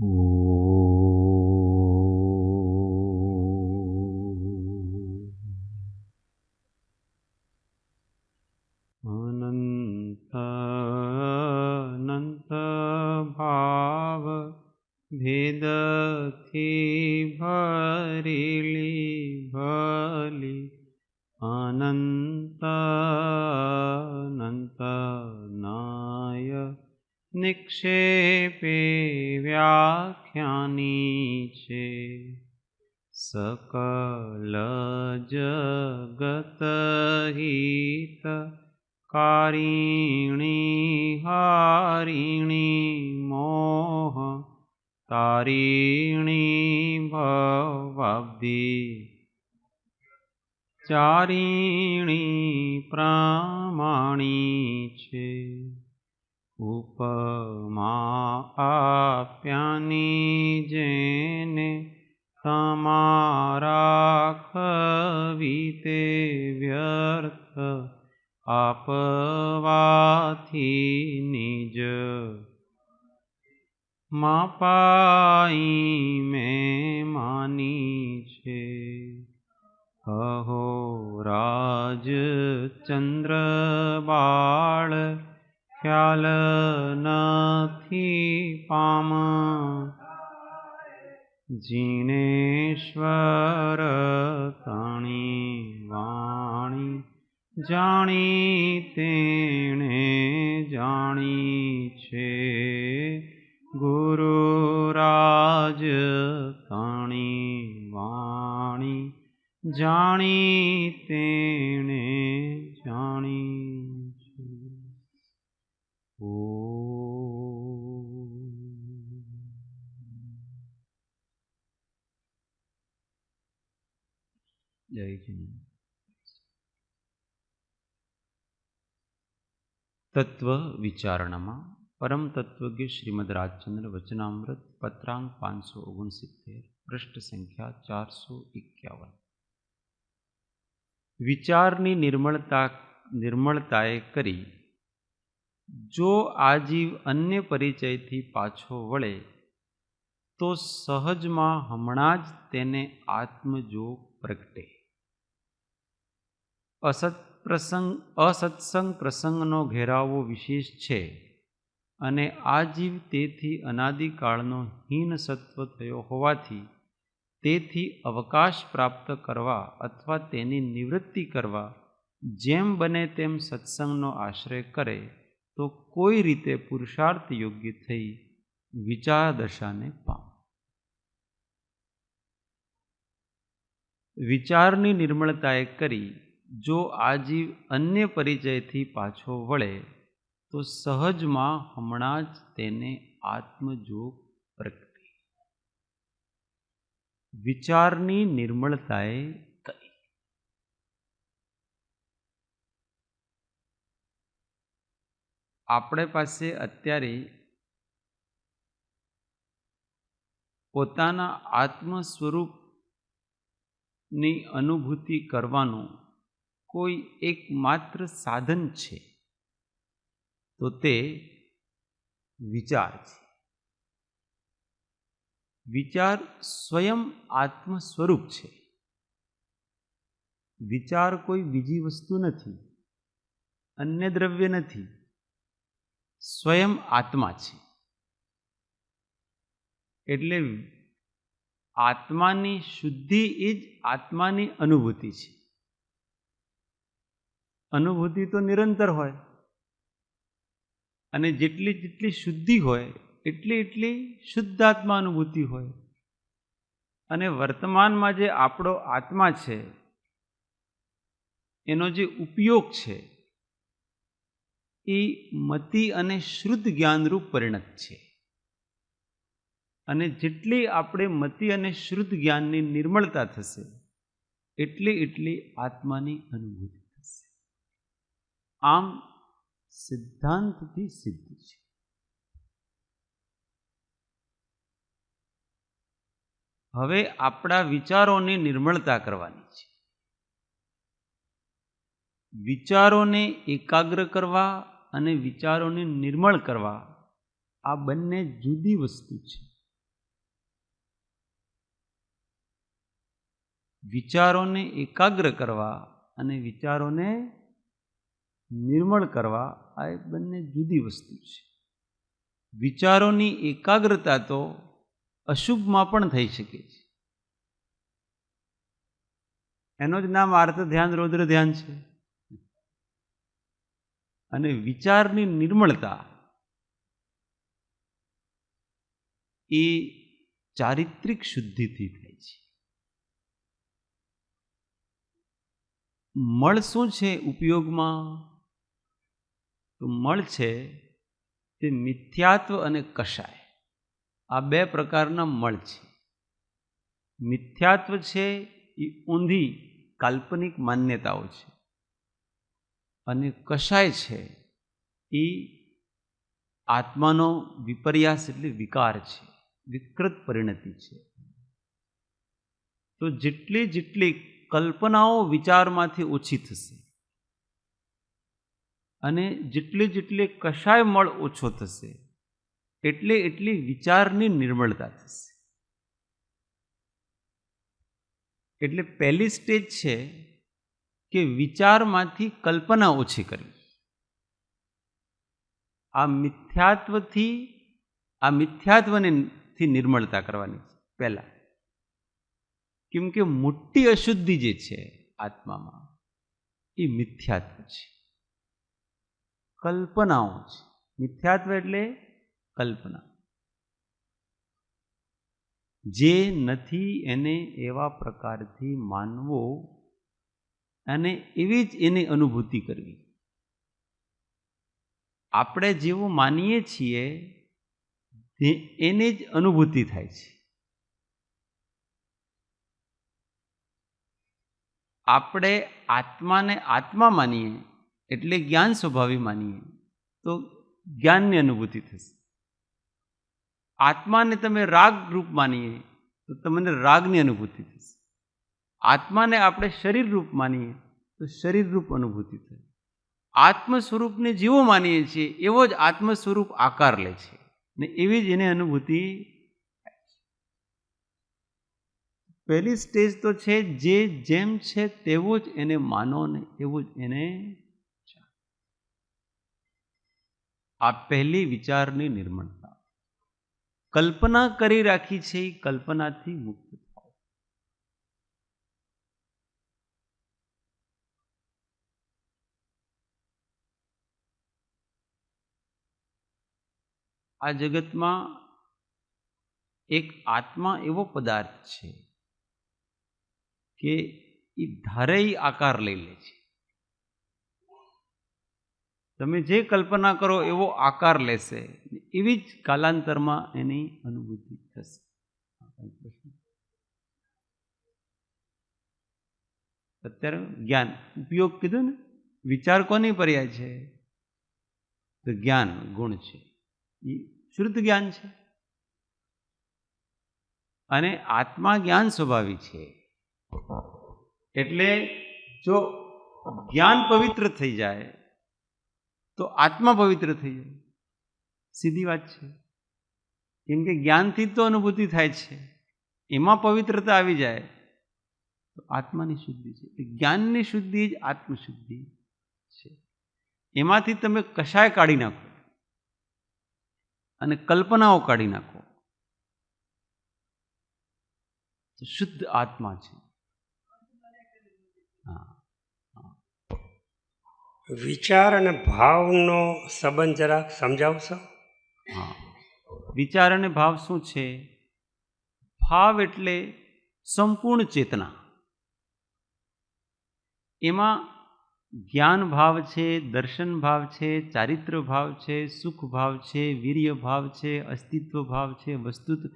અનંત અનંત ભાવ ભેદથી ભરેલી ભલી અનંત અનંત નાય નિક્ષેપે વ્યાખ્યાની છે. સકલ જગત હિત કારિણી હારિણી મોહ તારિણી ભવાબ્ધિ ચારિણી પ્રમાણી છે. ઉપમા આપ્યાની જેને તમારા કવિતે વ્યર્થ આપવાથી નિજ માપાઈ મેં માની છે. અહો રાજ ચંદ્ર બાળ ખ્યાલ નથી પામ જીનેશ્વર તણી વાણી જાણી તેણે જાણી છે. ગુરુરાજ તણી વાણી જાણી તેણે જાણી છે. જય જીવન. તત્વ વિચારણામાં પરમ તત્વજ્ઞ શ્રીમદ રાજચંદ્ર વચનામૃત પત્રાંક 569 પૃષ્ઠ સંખ્યા 451. વિચારની નિર્મળતાએ કરી જો આજીવ અન્ય પરિચયથી પાછો વળે તો સહજમાં હમણાં જ તેને આત્મજોગ પ્રગટે. અસત્સંગ પ્રસંગનો ઘેરાવો વિશેષ છે અને આ જીવ તેથી અનાદિકાળનો હીન સત્વ થયો હોવાથી તેથી અવકાશ પ્રાપ્ત કરવા અથવા તેની નિવૃત્તિ કરવા જેમ બને તેમ સત્સંગનો આશ્રય કરે તો કોઈ રીતે પુરુષાર્થ યોગ્ય થઈ વિચાર દશાને પામે. વિચારની નિર્મળતાએ કરી જો આ જીવ અન્ય પરિચયથી પાછો વળે તો સહજમાં હમણાં જ તેને આત્મજોગ પ્રગટે. વિચારની નિર્મળતાએ કરી. આપણે પાસે અત્યારે પોતાના આત્મ સ્વરૂપની અનુભૂતિ કરવાનું કોઈ એકમાત્ર સાધન છે તો તે વિચાર છે. વિચાર સ્વયં આત્મ સ્વરૂપ છે. વિચાર કોઈ બીજી વસ્તુ નથી, અન્ય દ્રવ્ય નથી, સ્વયં આત્મા છે. એટલે આત્માની શુદ્ધિ એ જ આત્માની અનુભૂતિ છે. અનુભૂતિ તો નિરંતર હોય અને જેટલી જેટલી શુદ્ધિ હોય એટલી શુદ્ધાત્મા અનુભૂતિ હોય. અને વર્તમાનમાં જે આપણો આત્મા છે એનો જે ઉપયોગ છે એ મતિ અને શુદ્ધ જ્ઞાનરૂપ પરિણત છે. અને જેટલી આપણે મતિ અને શુદ્ધ જ્ઞાનની નિર્મળતા થશે એટલી આત્માની અનુભૂતિ થશે. આમ સિદ્ધાંતથી સિદ્ધ છે. હવે આપણા વિચારોની નિર્મળતા કરવાની છે. વિચારોને એકાગ્ર કરવા અને વિચારોને નિર્મળ કરવા આ બંને જુદી વસ્તુ છે. વિચારોને એકાગ્ર કરવા અને વિચારોને નિર્મળ કરવા આ બંને જુદી વસ્તુ છે. વિચારોની એકાગ્રતા તો અશુભમાં પણ થઈ શકે છે. એનો જ નામ આર્ત ધ્યાન, રૌદ્ર ધ્યાન છે. અને વિચારની નિર્મળતા એ ચારિત્રિક શુદ્ધિથી થાય છે. મળ શું છે ઉપયોગમાં? તો મળ છે તે મિથ્યાત્વ અને કષાય, આ બે પ્રકારના મળ છે. મિથ્યાત્વ છે એ ઊંધી કાલ્પનિક માન્યતાઓ છે, અને કષાય છે એ આત્માનો વિપર્યાસ એટલે વિકાર છે, વિકૃત પરિણતિ છે. તો જેટલી કલ્પનાઓ વિચારમાંથી ઓછી થશે અને જેટલી કષાય મળ ઓછો થશે એટલી વિચારની નિર્મળતા થશે. એટલે પહેલી સ્ટેજ છે કે વિચારમાંથી કલ્પના ઓછી કરવી. આ મિથ્યાત્વથી નિર્મળતા કરવાની છે પહેલા. કેમ કે મોટી અશુદ્ધિ જે છે આત્મામાં એ મિથ્યાત્વ છે, કલ્પનાઓ છે. મિથ્યાત્વ એટલે કલ્પના. જે નથી એને એવા પ્રકારથી માનવો અને એવી જ એની અનુભૂતિ કરવી. આપણે જેવું માનીએ છીએ એની જ અનુભૂતિ થાય છે. આપણે આત્માને આત્મા માનીએ એટલે જ્ઞાન સ્વભાવી માનીએ તો જ્ઞાનની અનુભૂતિ થશે. આત્માને તમે રાગ રૂપ માનીએ તો તમને રાગની અનુભૂતિ થશે. આત્માને આપણે શરીર રૂપ માનીએ તો શરીર રૂપ અનુભૂતિ થાય. આત્મ સ્વરૂપને જેવો માનીએ છીએ એવો જ આત્મ સ્વરૂપ આકાર લે છે ને એવી જ એને અનુભૂતિ. પહેલી સ્ટેજ તો છે જે જેમ છે તેવો જ એને માનો ને એવું જ એને. આ પહેલી વિચારની નિર્મળતા. કલ્પના કરી રાખી છે એ કલ્પનાથી મુક્ત થાવ. આ જગતમાં એક આત્મા એવો પદાર્થ છે કે એ ધારે આકાર લઈ લે છે. તમે જે કલ્પના કરો એવો આકાર લેશે, એવી જ કાલાંતરમાં એની અનુભૂતિ થશે. અત્યારે જ્ઞાન ઉપયોગ કીધું ને, વિચાર કોની પર્યાય છે? તો જ્ઞાન ગુણ છે, એ શુદ્ધ જ્ઞાન છે. અને આત્મા જ્ઞાન સ્વભાવી છે. એટલે જો જ્ઞાન પવિત્ર થઈ જાય તો આત્મા પવિત્ર થઈ જાય. સીધી વાત છે. કેમ કે જ્ઞાનથી તો અનુભૂતિ થાય છે, એમાં પવિત્રતા આવી જાય તો આત્માની શુદ્ધિ છે. જ્ઞાનની શુદ્ધિ જ આત્મશુદ્ધિ છે. એમાંથી તમે કશાય કાઢી નાખો અને કલ્પનાઓ કાઢી નાખો તો શુદ્ધ આત્મા છે. વિચાર અને ભાવનો સંબંધ જરા સમજાવશો? હા, વિચાર અને ભાવ શું છે? ભાવ એટલે સંપૂર્ણ ચેતના. એમાં જ્ઞાન ભાવ છે, દર્શન ભાવ છે, ચારિત્ર ભાવ છે, સુખ ભાવ છે, વીર્ય ભાવ છે, અસ્તિત્વ ભાવ છે, વસ્તુત્વ,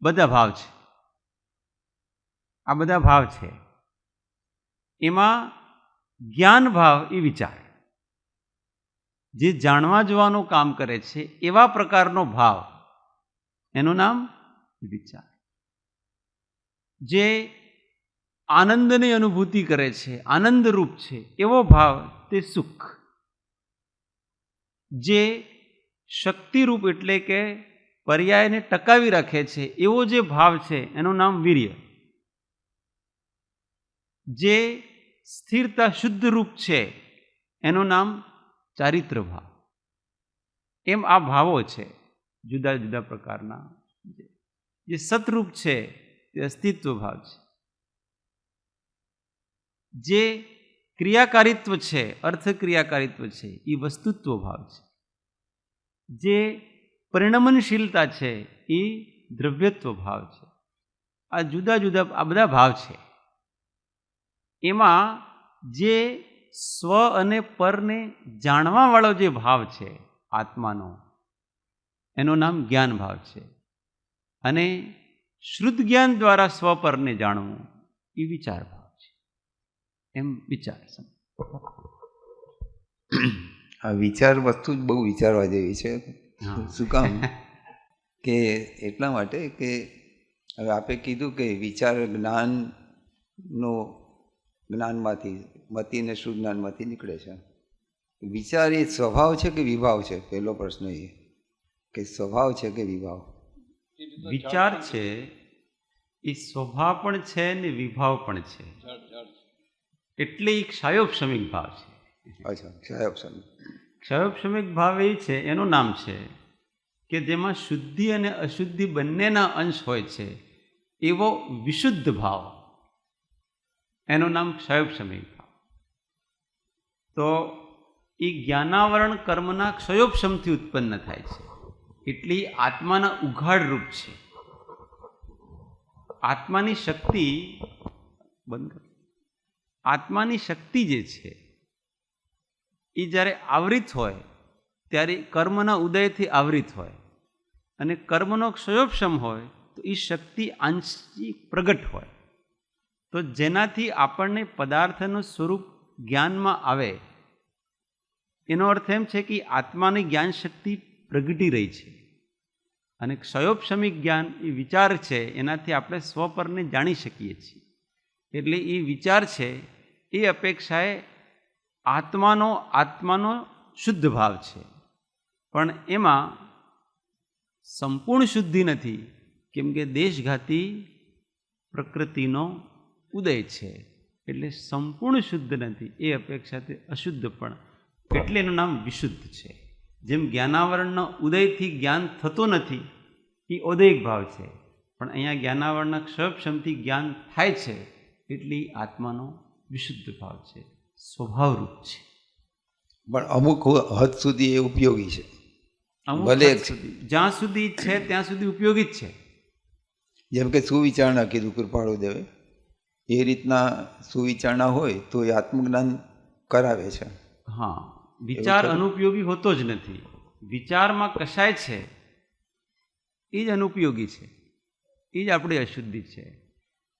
બધા ભાવ છે. આ બધા ભાવ છે. એમાં જ્ઞાન ભાવ એ વિચાર, જે જાણવા જોવાનું કામ કરે છે એવા પ્રકારનો ભાવ, એનું નામ વિચાર. જે આનંદની અનુભૂતિ કરે છે, આનંદરૂપ છે એવો ભાવ તે સુખ. જે શક્તિરૂપ એટલે કે પર્યાયને ટકાવી રાખે છે એવો જે ભાવ છે એનું નામ વીર્ય. જે સ્થિરતા શુદ્ધ રૂપ છે એનું નામ ચારિત્ર ભાવ. એમ આ ભાવો છે જુદા જુદા પ્રકારના. જે સતરૂપ છે તે અસ્તિત્વ ભાવ છે. જે ક્રિયાકારિત્વ છે, અર્થ ક્રિયાકારિત્વ છે, એ વસ્તુત્વ ભાવ છે. જે પરિણમનશીલતા છે એ દ્રવ્યત્વ ભાવ છે. આ જુદા જુદા આ બધા ભાવ છે. એમાં જે સ્વ અને પરને જાણવાવાળો જે ભાવ છે આત્માનો, એનું નામ જ્ઞાન ભાવ છે. અને શુદ્ધ જ્ઞાન દ્વારા સ્વ પરને જાણવું એ વિચાર ભાવ છે. એમ વિચાર. આ વિચાર વસ્તુ જ બહુ વિચારવા જેવી છે. શું કામ? કે એટલા માટે કે હવે આપે કીધું કે વિચાર જ્ઞાનમાંથી મતિને શુદ્ધ જ્ઞાનમાંથી નીકળે છે. વિચાર એ સ્વભાવ છે કે વિભાવ છે? પહેલો પ્રશ્ન એ કે સ્વભાવ છે કે વિભાવ? વિચાર છે એ સ્વભાવ પણ છે ને વિભાવ પણ છે. એટલે એક ક્ષયોપશમિક ભાવ છે. અચ્છા, ક્ષયોપશમિક. ક્ષયોપશમિક ભાવ એ છે, એનું નામ છે કે જેમાં શુદ્ધિ અને અશુદ્ધિ બંનેના અંશ હોય છે એવો વિશુદ્ધ ભાવ, એનું નામ ક્ષયોપશમિક ભાવ. તો એ જ્ઞાનાવરણ કર્મના ક્ષયોપશમથી ઉત્પન્ન થાય છે. એટલે આત્માના ઉઘાડ રૂપ છે. આત્માની શક્તિ આત્માની શક્તિ જે છે એ જ્યારે આવૃત હોય ત્યારે કર્મના ઉદયથી આવૃત હોય, અને કર્મનો ક્ષયોપશમ હોય તો એ શક્તિ આંશિક પ્રગટ હોય. તો જેનાથી આપણને પદાર્થનું સ્વરૂપ જ્ઞાનમાં આવે, એનો અર્થ એમ છે કે આત્માની જ્ઞાન શક્તિ પ્રગટી રહી છે. અને ક્ષયોપશમિક જ્ઞાન એ વિચાર છે, એનાથી આપણે સ્વપરને જાણી શકીએ છીએ. એટલે એ વિચાર છે એ અપેક્ષાએ આત્માનો શુદ્ધ ભાવ છે. પણ એમાં સંપૂર્ણ શુદ્ધિ નથી, કેમ કે દેશઘાતી પ્રકૃતિનો ઉદય છે. એટલે સંપૂર્ણ શુદ્ધ નથી, એ અપેક્ષાથી અશુદ્ધ પણ. એટલે એનું નામ વિશુદ્ધ છે. જેમ જ્ઞાનાવરણના ઉદયથી જ્ઞાન થતું નથી, એ ઔદયિક ભાવ છે. પણ અહીંયા જ્ઞાનાવરણના ક્ષયોપશમથી જ્ઞાન થાય છે, એટલે આત્માનો વિશુદ્ધ ભાવ છે, સ્વભાવરૂપ છે. પણ અમુક હદ સુધી એ ઉપયોગી છે. અમુક ભલે હદ સુધી, જ્યાં સુધી છે ત્યાં સુધી ઉપયોગી જ છે. જેમ કે સુવિચારણા કીધું કૃપાળુ દેવે, એ રીતના સુવિચારણા હોય તો એ આત્મજ્ઞાન કરાવે છે. હા, વિચાર અનુપયોગી હોતો જ નથી. વિચારમાં કશાય છે એ જ અનુપયોગી છે, એ જ આપણી અશુદ્ધિ છે.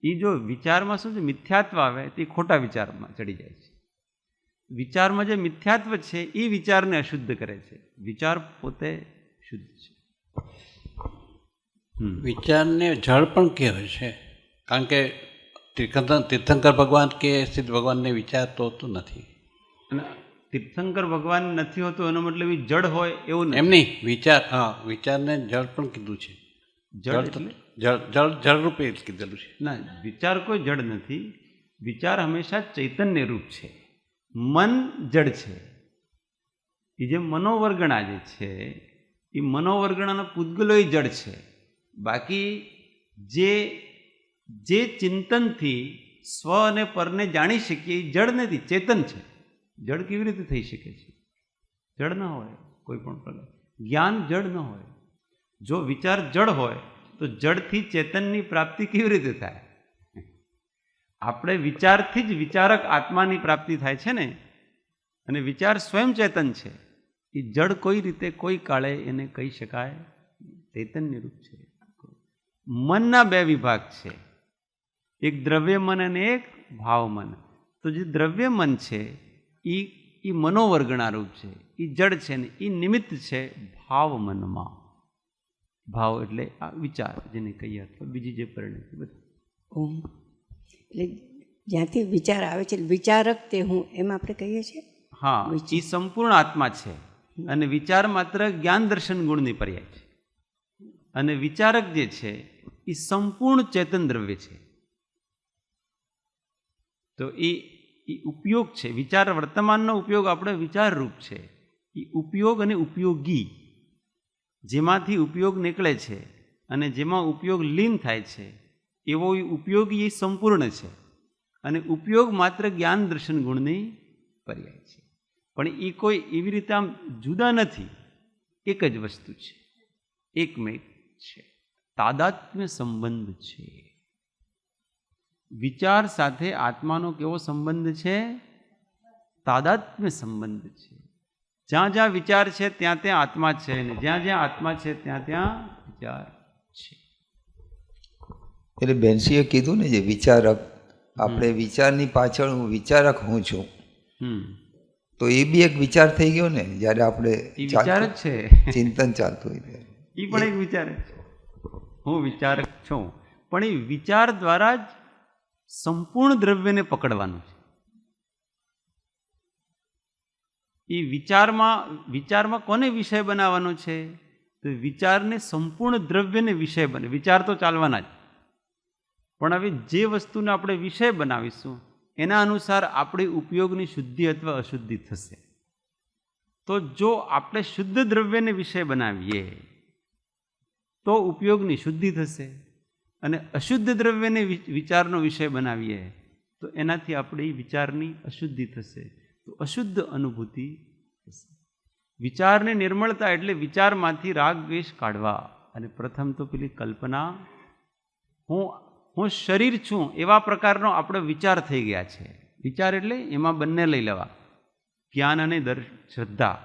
એ જો વિચારમાં શું છે, મિથ્યાત્વ આવે તો એ ખોટા વિચારમાં ચડી જાય છે. વિચારમાં જે મિથ્યાત્વ છે એ વિચારને અશુદ્ધ કરે છે. વિચાર પોતે શુદ્ધ છે. વિચારને જળ પણ કહેવાય છે, કારણ કે તીર્થંકર ભગવાન કે સિદ્ધ ભગવાનને વિચાર તો હોતું નથી. અને તીર્થંકર ભગવાન નથી હોતો એનો મતલબ એ જડ હોય એવું નથી. એમ નહીં, વિચાર, હા, વિચારને જળ પણ કીધું છે. જળ રૂપે કીધેલું છે. ના, વિચાર કોઈ જડ નથી. વિચાર હંમેશા ચૈતન્ય રૂપ છે. મન જડ છે. એ જે મનોવર્ગણા જે છે એ મનોવર્ગણાના પૂતગલો એ જડ છે. બાકી જે ચિંતનથી સ્વ અને પરને જાણી શકીએ એ જડ નથી, ચેતન છે. જડ કેવી રીતે થઈ શકે છે? જડ ન હોય કોઈ પણ પ્રકાર. જ્ઞાન જડ ન હોય. જો વિચાર જડ હોય તો જડથી ચેતનની પ્રાપ્તિ કેવી રીતે થાય? આપણે વિચારથી જ વિચારક આત્માની પ્રાપ્તિ થાય છે ને. અને વિચાર સ્વયં ચેતન છે. એ જડ કોઈ રીતે કોઈ કાળે એને કહી શકાય ચૈતન્ય રૂપ છે. મનના બે વિભાગ છે, એક દ્રવ્ય મન અને એક ભાવ મન. તો જે દ્રવ્ય મન છે એ મનોવર્ગણા રૂપ છે, એ જડ છે ને એ નિમિત્ત છે ભાવ મનમાં. ભાવ એટલે આ વિચાર જેને કહીએ, અથવા બીજી જે પરિણતિ બધી. એટલે જ્યાંથી વિચાર આવે છે, વિચારક તે હું, એમ આપણે કહીએ છીએ. હા, એ સંપૂર્ણ આત્મા છે. અને વિચાર માત્ર જ્ઞાન દર્શન ગુણની પર્યાય છે. અને વિચારક જે છે એ સંપૂર્ણ ચેતન દ્રવ્ય છે. તો એ ઉપયોગ છે. વિચાર વર્તમાનનો ઉપયોગ આપણે વિચારરૂપ છે. એ ઉપયોગ અને ઉપયોગી, જેમાંથી ઉપયોગ નીકળે છે અને જેમાં ઉપયોગ લીન થાય છે, એવો એ ઉપયોગી એ સંપૂર્ણ છે. અને ઉપયોગ માત્ર જ્ઞાન દર્શન ગુણની પર્યાય છે. પણ એ કોઈ એવી રીતે આમ જુદા નથી, એક જ વસ્તુ છે, એકમેક છે, તાદાત્મ્ય સંબંધ છે. વિચાર સાથે આત્માનો કેવો સંબંધ છે? તાદાત્મ્ય સંબંધ છે. જ્યાં જ્યાં વિચાર છે ત્યાં ત્યાં આત્મા છે, અને જ્યાં જ્યાં આત્મા છે ત્યાં ત્યાં વિચાર છે. એટલે બેનસીએ કીધું ને, જે વિચારક, આપણે વિચારની પાછળ હું વિચારક હું છું, તો એ બી એક વિચાર થઈ ગયો ને. જ્યારે આપણે એ વિચાર જ છે, ચિંતન ચાલતું હોય ત્યારે એ પણ એક વિચાર જ છે. હું વિચારક છું, પણ એ વિચાર દ્વારા જ સંપૂર્ણ દ્રવ્યને પકડવાનું છે. એ વિચારમાં કોને વિષય બનાવવાનો છે? તો વિચારને સંપૂર્ણ દ્રવ્યને વિષય બને. વિચાર તો ચાલવાના જ, પણ હવે જે વસ્તુને આપણે વિષય બનાવીશું એના અનુસાર આપણી ઉપયોગની શુદ્ધિ અથવા અશુદ્ધિ થશે. તો જો આપણે શુદ્ધ દ્રવ્યને વિષય બનાવીએ તો ઉપયોગની શુદ્ધિ થશે, અને અશુદ્ધ દ્રવ્યને વિચારનો વિષય બનાવીએ તો એનાથી આપણી વિચારની અશુદ્ધિ થશે, તો અશુદ્ધ અનુભૂતિ થશે. વિચારની નિર્મળતા એટલે વિચારમાંથી રાગ દ્વેષ કાઢવા. અને પ્રથમ તો પેલી કલ્પના, હું શરીર છું એવા પ્રકારનો આપણો વિચાર થઈ ગયા છે. વિચાર એટલે એમાં બંને લઈ લેવા, જ્ઞાન અને શ્રદ્ધા.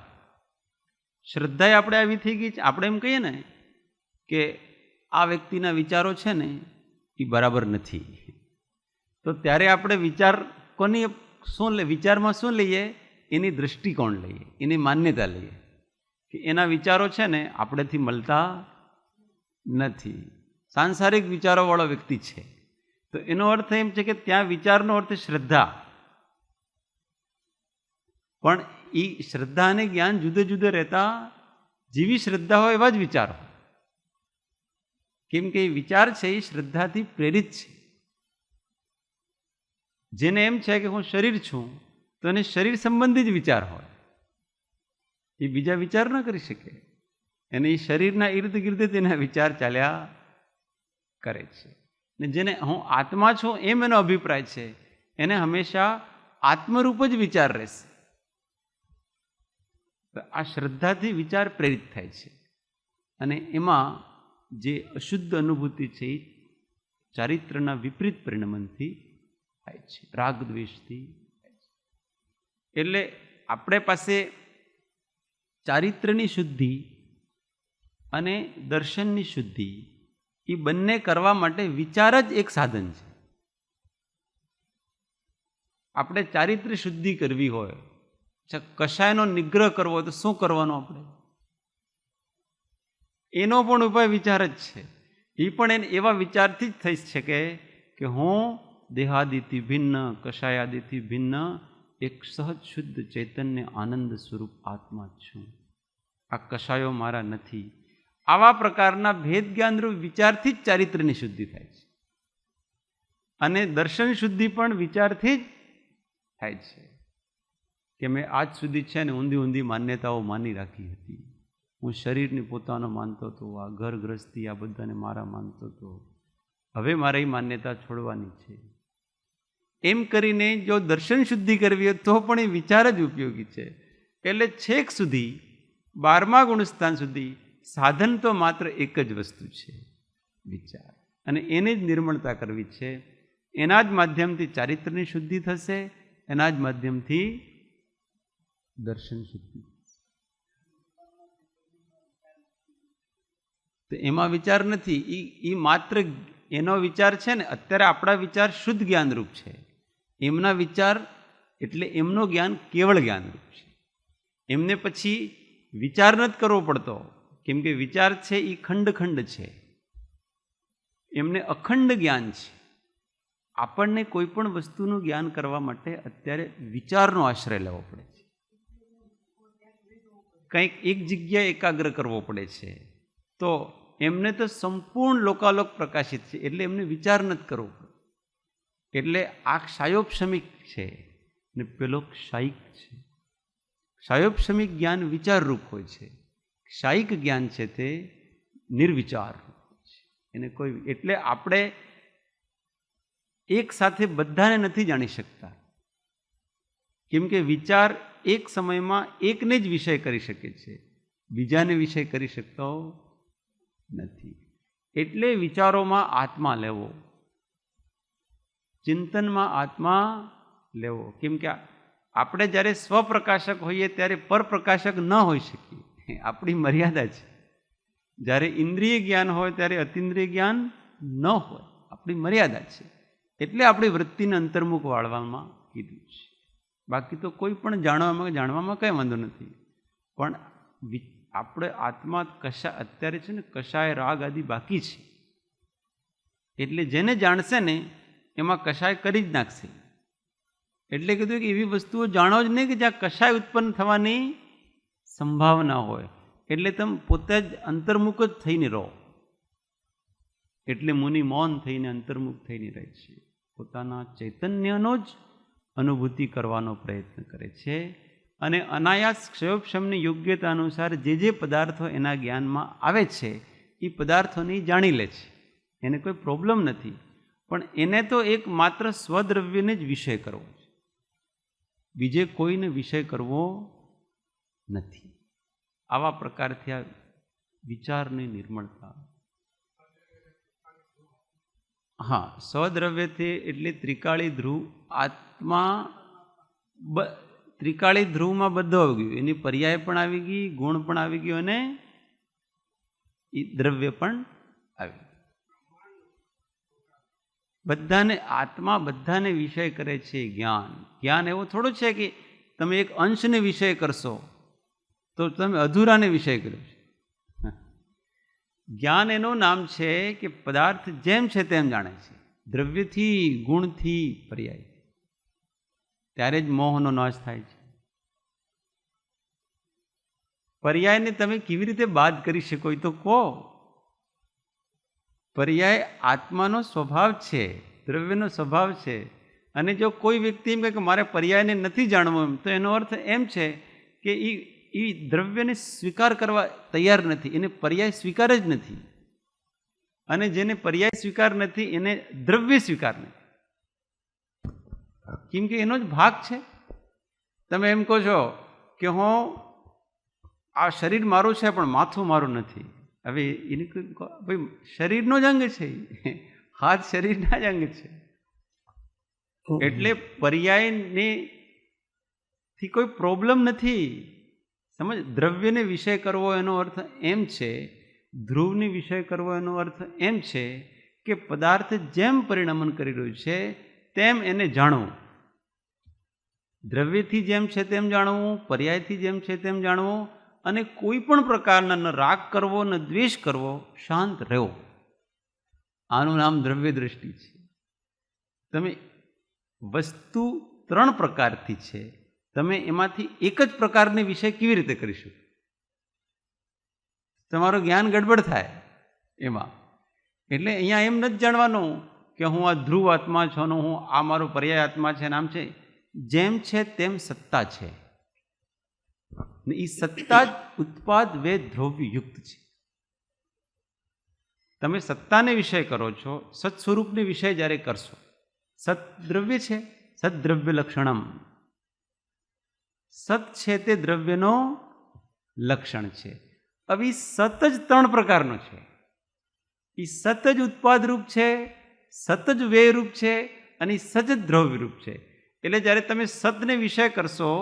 શ્રદ્ધા આપણે આવી થઈ ગઈ છે. આપણે એમ કહીએ ને કે આ વ્યક્તિના વિચારો છે ને એ બરાબર નથી, તો ત્યારે આપણે વિચાર કોની વિચારમાં શું લઈએ? એની દૃષ્ટિકોણ લઈએ, એની માન્યતા લઈએ કે એના વિચારો છે ને આપણેથી મળતા નથી, સાંસારિક વિચારોવાળો વ્યક્તિ છે. તો એનો અર્થ એમ છે કે ત્યાં વિચારનો અર્થ શ્રદ્ધા. પણ એ શ્રદ્ધા અને જ્ઞાન જુદે જુદે રહેતા, જેવી શ્રદ્ધા હોય એવા જ વિચાર હોય. કેમ કે એ વિચાર છે એ શ્રદ્ધાથી પ્રેરિત છે. જેને એમ છે કે હું શરીર છું, તો એને શરીર સંબંધી જ વિચાર હોય, એ બીજા વિચાર ન કરી શકે. અને એ શરીરના ઇર્દ ગિર્દ તેના વિચાર ચાલ્યા કરે છે. ને જેને હું આત્મા છું એમ એનો અભિપ્રાય છે, એને હંમેશા આત્મરૂપ જ વિચાર રહેશે. આ શ્રદ્ધાથી વિચાર પ્રેરિત થાય છે, અને એમાં જે અશુદ્ધ અનુભૂતિ છે એ ચારિત્રના વિપરીત પરિણમનથી થાય છે, રાગ દ્વેષથી થાય છે. એટલે આપણે પાસે ચારિત્રની શુદ્ધિ અને દર્શનની શુદ્ધિ એ બંને કરવા માટે વિચાર જ એક સાધન છે. આપણે ચારિત્ર શુદ્ધિ કરવી હોય, કશાયનો નિગ્રહ કરવો હોય તો શું કરવાનું? આપણે એનો પણ ઉપાય વિચાર જ છે. એ પણ એવા વિચારથી જ થઈ શકે કે હું દેહાદિથી ભિન્ન, કશાયાદિથી ભિન્ન એક સહજ શુદ્ધ ચૈતન્ય આનંદ સ્વરૂપ આત્મા છું, આ કશાયો મારા નથી. આવા પ્રકારના ભેદ જ્ઞાનરૂપ વિચારથી જ ચારિત્રની શુદ્ધિ થાય છે. અને દર્શન શુદ્ધિ પણ વિચારથી જ થાય છે. કે મેં આજ સુધી છે ને ઊંધી ઊંધી માન્યતાઓ માની રાખી હતી. હું શરીરને પોતાનો માનતો હતો, આ ઘર ગ્રસ્તી આ બધાને મારા માનતો હતો, હવે મારે એ માન્યતા છોડવાની છે. એમ કરીને જો દર્શન શુદ્ધિ કરવી હોય તો પણ એ વિચાર જ ઉપયોગી છે. એટલે છેક સુધી 12મા ગુણસ્થાન સુધી સાધન તો માત્ર એક જ વસ્તુ છે, વિચાર. અને એને જ નિર્મળતા કરવી છે. એના જ માધ્યમથી ચારિત્રની શુદ્ધિ થશે, એના જ માધ્યમથી દર્શન શુદ્ધિ. તો એમાં વિચાર નથી, એ માત્ર એનો વિચાર છે ને. અત્યારે આપણા વિચાર શુદ્ધ જ્ઞાનરૂપ છે, એમના વિચાર એટલે એમનો જ્ઞાન કેવળ જ્ઞાનરૂપ છે. એમને પછી વિચાર નથી કરવો પડતો, કેમ કે વિચાર છે એ ખંડ ખંડ છે, એમને અખંડ જ્ઞાન છે. આપણને કોઈ પણ વસ્તુનું જ્ઞાન કરવા માટે અત્યારે વિચારનો આશ્રય લેવો પડે છે, કંઈક એક જગ્યાએ એકાગ્ર કરવો પડે છે. તો એમને તો સંપૂર્ણ લોકાલોક પ્રકાશિત છે, એટલે એમને વિચાર નથી કરવો પડે. એટલે આ ક્ષાયોપશમિક છે ને પેલો ક્ષાયિક છે. ક્ષાયોપશમિક જ્ઞાન વિચારરૂપ હોય છે, ક્ષાયિક જ્ઞાન છે તે નિર્વિચાર છે. એને કોઈ એટલે આપણે એક સાથે બધાને નથી જાણી શકતા, કેમ કે વિચાર એક સમયમાં એકને જ વિષય કરી શકે છે, બીજાને વિષય કરી શકતો નથી. એટલે વિચારોમાં આત્મા લેવો, ચિંતનમાં આત્મા લેવો. કેમ કે આપણે જ્યારે સ્વપ્રકાશક હોઈએ ત્યારે પરપ્રકાશક ન હોઈ શકીએ, આપણી મર્યાદા છે. જ્યારે ઇન્દ્રિય જ્ઞાન હોય ત્યારે અતિન્દ્રિય જ્ઞાન ન હોય, આપણી મર્યાદા છે. એટલે આપણી વૃત્તિને અંતર્મુખ વાળવામાં કીધું છે. બાકી તો કોઈ પણ જાણવામાં કંઈ વાંધો નથી. પણ આપણે આત્મા અત્યારે છે ને કશાય રાગ આદિ બાકી છે. એટલે જેને જાણશે ને એમાં કશાય કરી જ નાખશે. એટલે કીધું કે એવી વસ્તુઓ જાણો જ નહીં કે જ્યાં કશાય ઉત્પન્ન થવાની સંભાવના હોય. એટલે તમે પોતે જ અંતર્મુખ જ થઈને રહો. એટલે મુનિ મૌન થઈને અંતર્મુખ થઈને રહે છે, પોતાના ચૈતન્યનો જ અનુભૂતિ કરવાનો પ્રયત્ન કરે છે. અને અનાયાસ ક્ષયોપશમની યોગ્યતા અનુસાર જે પદાર્થો એના જ્ઞાનમાં આવે છે એ પદાર્થોની જાણી લે છે. એને કોઈ પ્રોબ્લેમ નથી. પણ એને તો એક માત્ર સ્વદ્રવ્યને જ વિષય કરવો છે, બીજે કોઈને વિષય કરવો નથી. આવા પ્રકારથી આ વિચારની નિર્મળતા. હા, સ્વદ્રવ્યથી એટલે ત્રિકાળી ધ્રુવ આત્મા, ત્રિકાળી ધ્રુવમાં બધું આવી ગયું. એની પર્યાય પણ આવી ગઈ, ગુણ પણ આવી ગયો અને એ દ્રવ્ય પણ આવી. બધાને આત્મા બધાને વિષય કરે છે. જ્ઞાન એવો થોડો છે કે તમે એક અંશને વિષય કરશો તો તમે અધૂરાને વિષય કર્યો છે. જ્ઞાન એનું નામ છે કે પદાર્થ જેમ છે તેમ જાણે છે, દ્રવ્યથી, ગુણથી, પર્યાયથી. ત્યારે જ મોહનો નાશ થાય છે. પર્યાયને તમે કેવી રીતે બાદ કરી શકો એ તો કહો. પર્યાય આત્માનો સ્વભાવ છે, દ્રવ્યનો સ્વભાવ છે. અને જો કોઈ વ્યક્તિ એમ કહે કે મારે પર્યાયને નથી જાણવું એમ, તો એનો અર્થ એમ છે કે એ દ્રવ્યને સ્વીકાર કરવા તૈયાર નથી, એને પર્યાય સ્વીકાર જ નથી. અને જેને પર્યાય સ્વીકાર નથી એને દ્રવ્ય સ્વીકાર નથી, કેમ કે એનો જ ભાગ છે. તમે એમ કહો છો કે હું આ શરીર મારું છે પણ માથું મારું નથી. હવે એની ભાઈ શરીરનો જ અંગ છે, હાથ શરીરના જ અંગ છે. એટલે પર્યાયને થી કોઈ પ્રોબ્લેમ નથી. સમજ, દ્રવ્યને વિષય કરવો એનો અર્થ એમ છે, ધ્રુવને વિષય કરવો એનો અર્થ એમ છે કે પદાર્થ જેમ પરિણમન કરી રહ્યું છે તેમ એને જાણવું. દ્રવ્યથી જેમ છે તેમ જાણવું, પર્યાયથી જેમ છે તેમ જાણવું. અને કોઈ પણ પ્રકારના ન રાગ કરવો ન દ્વેષ કરવો, શાંત રહેવો. આનું નામ દ્રવ્ય દ્રષ્ટિ છે. તમે વસ્તુ 3 પ્રકારથી છે, તમે એમાંથી એક જ પ્રકારની વિષય કેવી રીતે કરી શકો? તમારું જ્ઞાન ગડબડ થાય એમાં. એટલે અહીંયા એમ નથી જાણવાનું કે હું આ ધ્રુવ આત્મા છું, હું આ મારું પર્યાય આત્મા છે, નામ છે. જેમ છે તેમ સત્તા છે. એ સત્તા જ ઉત્પાદ વે દ્રવ્ય યુક્ત છે. તમે સત્તાને વિષય કરો છો, સત સ્વરૂપને વિષય જ્યારે કરશો, સત દ્રવ્ય છે, સદ્દ્રવ્ય લક્ષણમ. સત છે તે દ્રવ્યનો લક્ષણ છે. હવે સત જ 3 પ્રકારનો છે. એ સત જ ઉત્પાદ રૂપ છે, સત જ વ્યય રૂપ છે અને સત જ દ્રવ્ય રૂપ છે. એટલે જ્યારે તમે સતને વિષય કરશો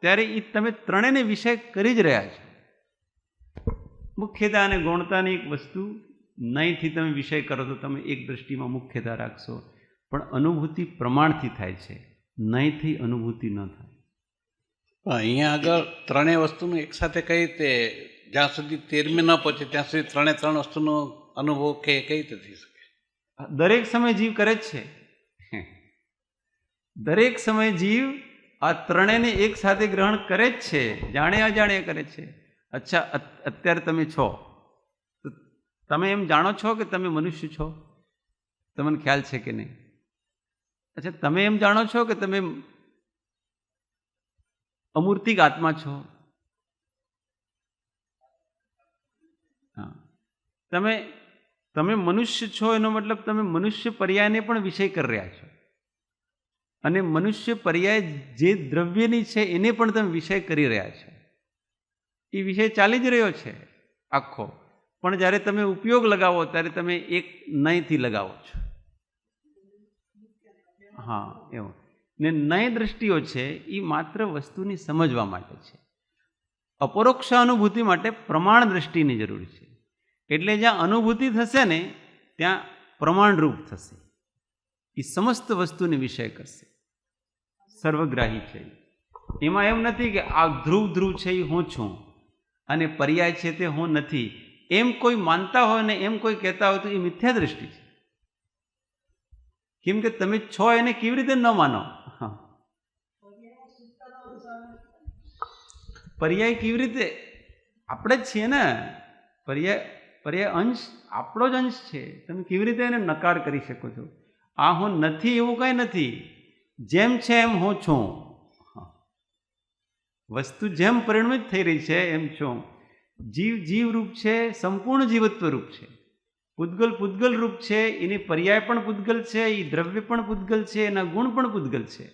ત્યારે એ તમે ત્રણેયને વિષય કરી જ રહ્યા છો. મુખ્યતા અને ગૌણતાની એક વસ્તુ નહીંથી તમે વિષય કરો તો તમે એક દ્રષ્ટિમાં મુખ્યતા રાખશો, પણ અનુભૂતિ પ્રમાણથી થાય છે, નહીંથી અનુભૂતિ ન થાય. અહીંયા આગળ ત્રણેય વસ્તુનું એકસાથે કઈ રીતે, જ્યાં સુધી 13મી ન પહોંચે ત્યાં સુધી 3 વસ્તુનો અનુભવ કઈ રીતે થઈ શકે? દરેક સમય જીવ કરે જ છે. દરેક સમય જીવ આ ત્રણેયને એક સાથે ગ્રહણ કરે જ છે, જાણે અજાણે કરે છે. અચ્છા, અત્યારે તમે છો તો તમે એમ જાણો છો કે તમે મનુષ્ય છો? તમને ખ્યાલ છે કે નહીં? અચ્છા, તમે એમ જાણો છો કે તમે અમૂર્તિક આત્મા છો? હા, તમે તમે મનુષ્ય છો એનો મતલબ તમે મનુષ્ય પર્યાયને પણ વિષય કરી રહ્યા છો, અને મનુષ્ય પર્યાય જે દ્રવ્યની છે એને પણ તમે વિષય કરી રહ્યા છો. એ વિષય ચાલી જ રહ્યો છે આખો, પણ જ્યારે તમે ઉપયોગ લગાવો ત્યારે તમે એક નયથી લગાવો છો. હા, એવું. ને નય દ્રષ્ટિઓ છે એ માત્ર વસ્તુની સમજવા માટે છે. અપરોક્ષ અનુભૂતિ માટે પ્રમાણ દ્રષ્ટિની જરૂર છે. એટલે જ્યાં અનુભૂતિ થશે ને ત્યાં પ્રમાણરૂપ થશે. એ સમસ્ત વસ્તુની વિષય કરશે, સર્વગ્રાહી છે. એમાં એમ નથી કે આ ધ્રુવ છે એ હું છું અને પર્યાય છે તે હું નથી, એમ કોઈ માનતા હોય ને એમ કોઈ કહેતા હોય તો એ મિથ્યા દ્રષ્ટિ છે. કેમ કે તમે છો એને કેવી રીતે ન માનો? પર્યાય કેવી રીતે? આપણે જ છીએ ને. પર્યાય અંશ આપણો જ અંશ છે. તમે કેવી રીતે એને નકાર કરી શકો છો? આ હું નથી એવું કંઈ નથી. જેમ છે એમ હું છું. વસ્તુ જેમ પરિણમિત થઈ રહી છે એમ છું. જીવ રૂપ છે, સંપૂર્ણ જીવત્વ રૂપ છે. પૂતગલ રૂપ છે, એની પર્યાય પણ પૂતગલ છે, એ દ્રવ્ય પણ પૂતગલ છે, એના ગુણ પણ પૂતગલ છે.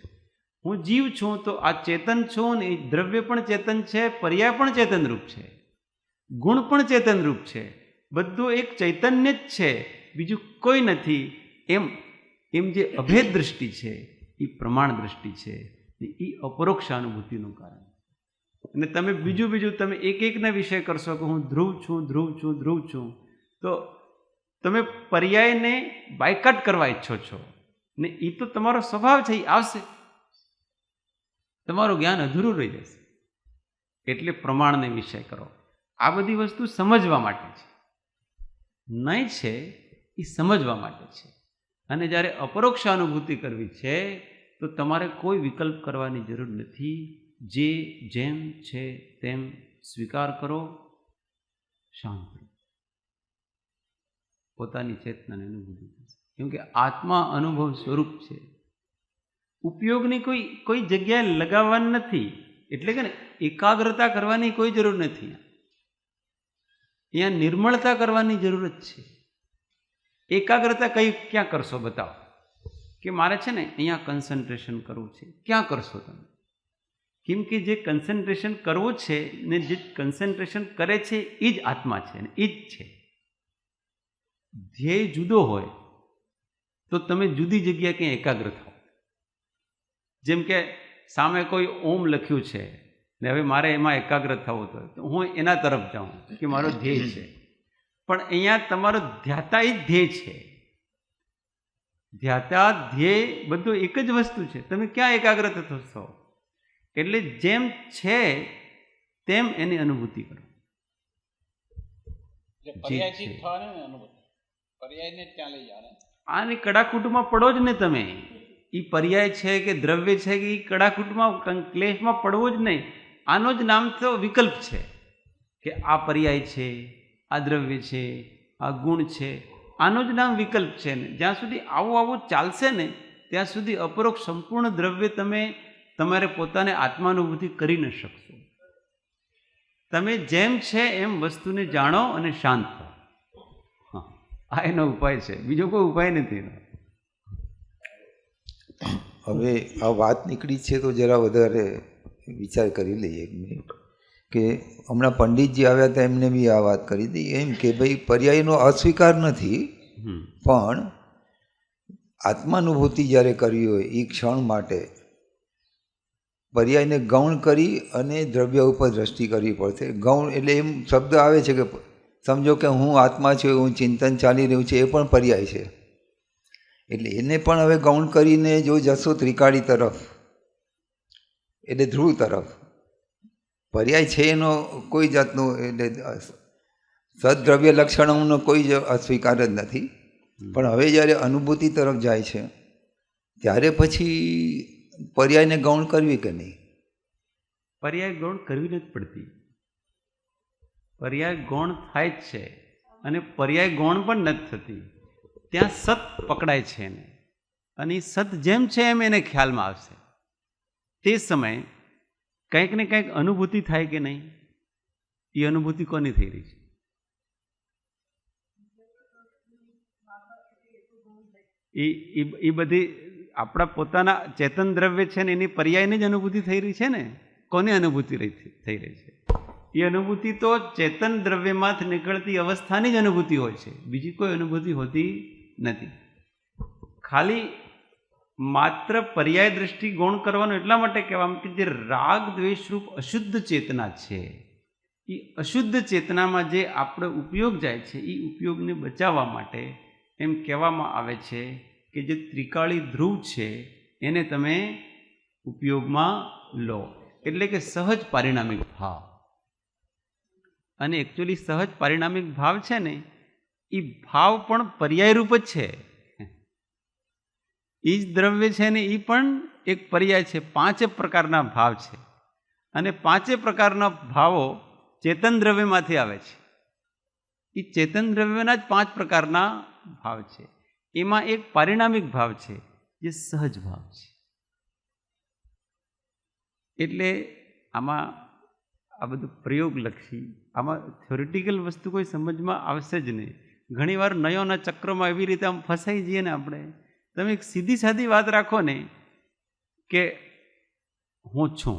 હું જીવ છું તો આ ચેતન છું ને એ દ્રવ્ય પણ ચેતન છે, પર્યાય પણ ચેતન રૂપ છે, ગુણ પણ ચેતન રૂપ છે. બધું એક ચૈતન્ય જ છે, બીજું કોઈ નથી. એમ જે અભેદ દ્રષ્ટિ છે એ પ્રમાણ દ્રષ્ટિ છે. એ અપરોક્ષાનુભૂતિનું કારણ. અને તમે બીજું તમે એકના વિષય કરશો કે હું ધ્રુવ છું, તો તમે પર્યાયને બાયકાટ કરવા ઈચ્છો છો ને એ તો તમારો સ્વભાવ છે, એ આવશે. તમારું જ્ઞાન અધૂરું રહી જશે. એટલે પ્રમાણને વિષય કરો. આ બધી વસ્તુ સમજવા માટે છે. નહીં છે એ સમજવા માટે છે. અને જ્યારે અપરોક્ષ અનુભૂતિ કરવી છે તો તમારે કોઈ વિકલ્પ કરવાની જરૂર નથી. જે જેમ છે તેમ સ્વીકાર કરો, શાંત રહો, પોતાની ચેતનાને અનુભૂતિ થશે. કેમ કે આત્મા અનુભવ સ્વરૂપ છે. ઉપયોગની કોઈ જગ્યાએ લગાવવાની નથી. એટલે કે એકાગ્રતા કરવાની કોઈ જરૂર નથી. અહીંયા નિર્મળતા કરવાની જરૂરત છે. એકાગ્રતા ક્યાં કરશો? બતાવો કે મારે છે ને અહીંયા કન્સન્ટ્રેશન કરવું છે. ક્યાં કરશો તમે? કેમ કે જે કન્સન્ટ્રેશન કરવું છે ને જે કન્સન્ટ્રેશન કરે છે એ જ આત્મા છે ને એ જ છે. ધ્યેય જુદો હોય તો તમે જુદી જગ્યાએ ક્યાં એકાગ્ર થાઓ. જેમ કે સામે કોઈ ઓમ લખ્યું છે ને હવે મારે એમાં એકાગ્ર થવું તો હું એના તરફ જાઉં કે મારો ધ્યેય છે. પણ અહીંયા તમારો ધ્યાતા એ જ ધ્યેય છે. ધ્યાતા ધ્યેય બધું એક જ વસ્તુ છે. તમે ક્યાં એકાગ્ર થશો? એટલે જેમ છે તેમ એની અનુભૂતિ કરો. આની કડાકૂટમાં પડો જ ને તમે. એ પર્યાય છે કે દ્રવ્ય છે કે એ કડાકૂટમાં ક્લેશમાં પડવો જ નહીં. આનો જ નામ તો વિકલ્પ છે કે આ પર્યાય છે, આ દ્રવ્ય છે, આ ગુણ છે. આનો જ નામ વિકલ્પ છે. ને જ્યાં સુધી આવું ચાલશે ને ત્યાં સુધી અપરોક્ષ સંપૂર્ણ દ્રવ્ય તમારે પોતાને આત્માનુભૂતિ કરી ન શકશો. તમે જેમ છે એમ વસ્તુને જાણો અને શાંત થો. હા, આ એનો ઉપાય છે. બીજો કોઈ ઉપાય નથી. હવે આ વાત નીકળી છે તો જરા વધારે વિચાર કરી લઈએ એક મિનિટ. કે હમણાં પંડિતજી આવ્યા હતા એમને બી આ વાત કરી હતી એમ કે ભાઈ પર્યાયનો અસ્વીકાર નથી, પણ આત્માનુભૂતિ જ્યારે કરવી હોય એ ક્ષણ માટે પર્યાયને ગૌણ કરી અને દ્રવ્ય ઉપર દ્રષ્ટિ કરવી પડશે. ગૌણ એટલે એમ શબ્દ આવે છે કે સમજો કે હું આત્મા છું, હું ચિંતન ચાલી રહ્યું છે, એ પણ પર્યાય છે. એટલે એને પણ હવે ગૌણ કરીને જો જશો ત્રિકાળી તરફ એટલે ધ્રુવ તરફ, પર્યાય છે એનો કોઈ જાતનો એટલે સદ્દ્રવ્ય લક્ષણોનો કોઈ જ અસ્વીકાર જ નથી. પણ હવે જ્યારે અનુભૂતિ તરફ જાય છે ત્યારે પછી પર્યાયને ગૌણ કરવી કે નહીં? પર્યાય ગૌણ કરવી નથી પડતી. પર્યાય ગૌણ થાય જ છે અને પર્યાય ગૌણ પણ નથી થતી. ત્યાં સત પકડાય છે એને. અને એ સત જેમ છે એમ એને ખ્યાલમાં આવશે. તે સમયે કંઈક ને કંઈક અનુભૂતિ થાય કે નહીં? એ અનુભૂતિ કોની થઈ રહી છે? એ બધી આપણા પોતાના ચેતન દ્રવ્ય છે ને એની પર્યાયની જ અનુભૂતિ થઈ રહી છે ને. કોની અનુભૂતિ થઈ રહી છે? એ અનુભૂતિ તો ચેતન દ્રવ્યમાંથી નીકળતી અવસ્થાની જ અનુભૂતિ હોય છે, બીજી કોઈ અનુભૂતિ હોતી નથી. ખાલી માત્ર પર્યાય દ્રષ્ટિ ગૌણ કરવાનું એટલા માટે કહેવામાં કે જે રાગ દ્વેષરૂપ અશુદ્ધ ચેતના છે, એ અશુદ્ધ ચેતનામાં જે આપણો ઉપયોગ જાય છે, એ ઉપયોગને બચાવવા માટે એમ કહેવામાં આવે છે કે જે ત્રિકાળી ધ્રુવ છે એને તમે ઉપયોગમાં લો. એટલે કે સહજ પારિણામિક ભાવ. અને એકચ્યુઅલી સહજ પારિણામિક ભાવ છે ને, એ ભાવ પણ પર્યાય રૂપ જ છે. એ જ દ્રવ્ય છે ને એ પણ એક પર્યાય છે. 5 પ્રકારના ભાવ છે અને 5 પ્રકારના ભાવો ચેતન દ્રવ્યમાંથી આવે છે. એ ચેતન દ્રવ્યના જ 5 પ્રકારના ભાવ છે. એમાં એક પારિણામિક ભાવ છે જે સહજ ભાવ છે. એટલે આમાં આ બધું પ્રયોગલક્ષી, આમાં થિયોરિટિકલ વસ્તુ કોઈ સમજમાં આવશે જ નહીં. ઘણીવાર નયોના ચક્રમાં એવી રીતે આમ ફસાઈ જઈએ ને આપણે. તમે એક સીધી સાદી વાત રાખો ને કે હું છું,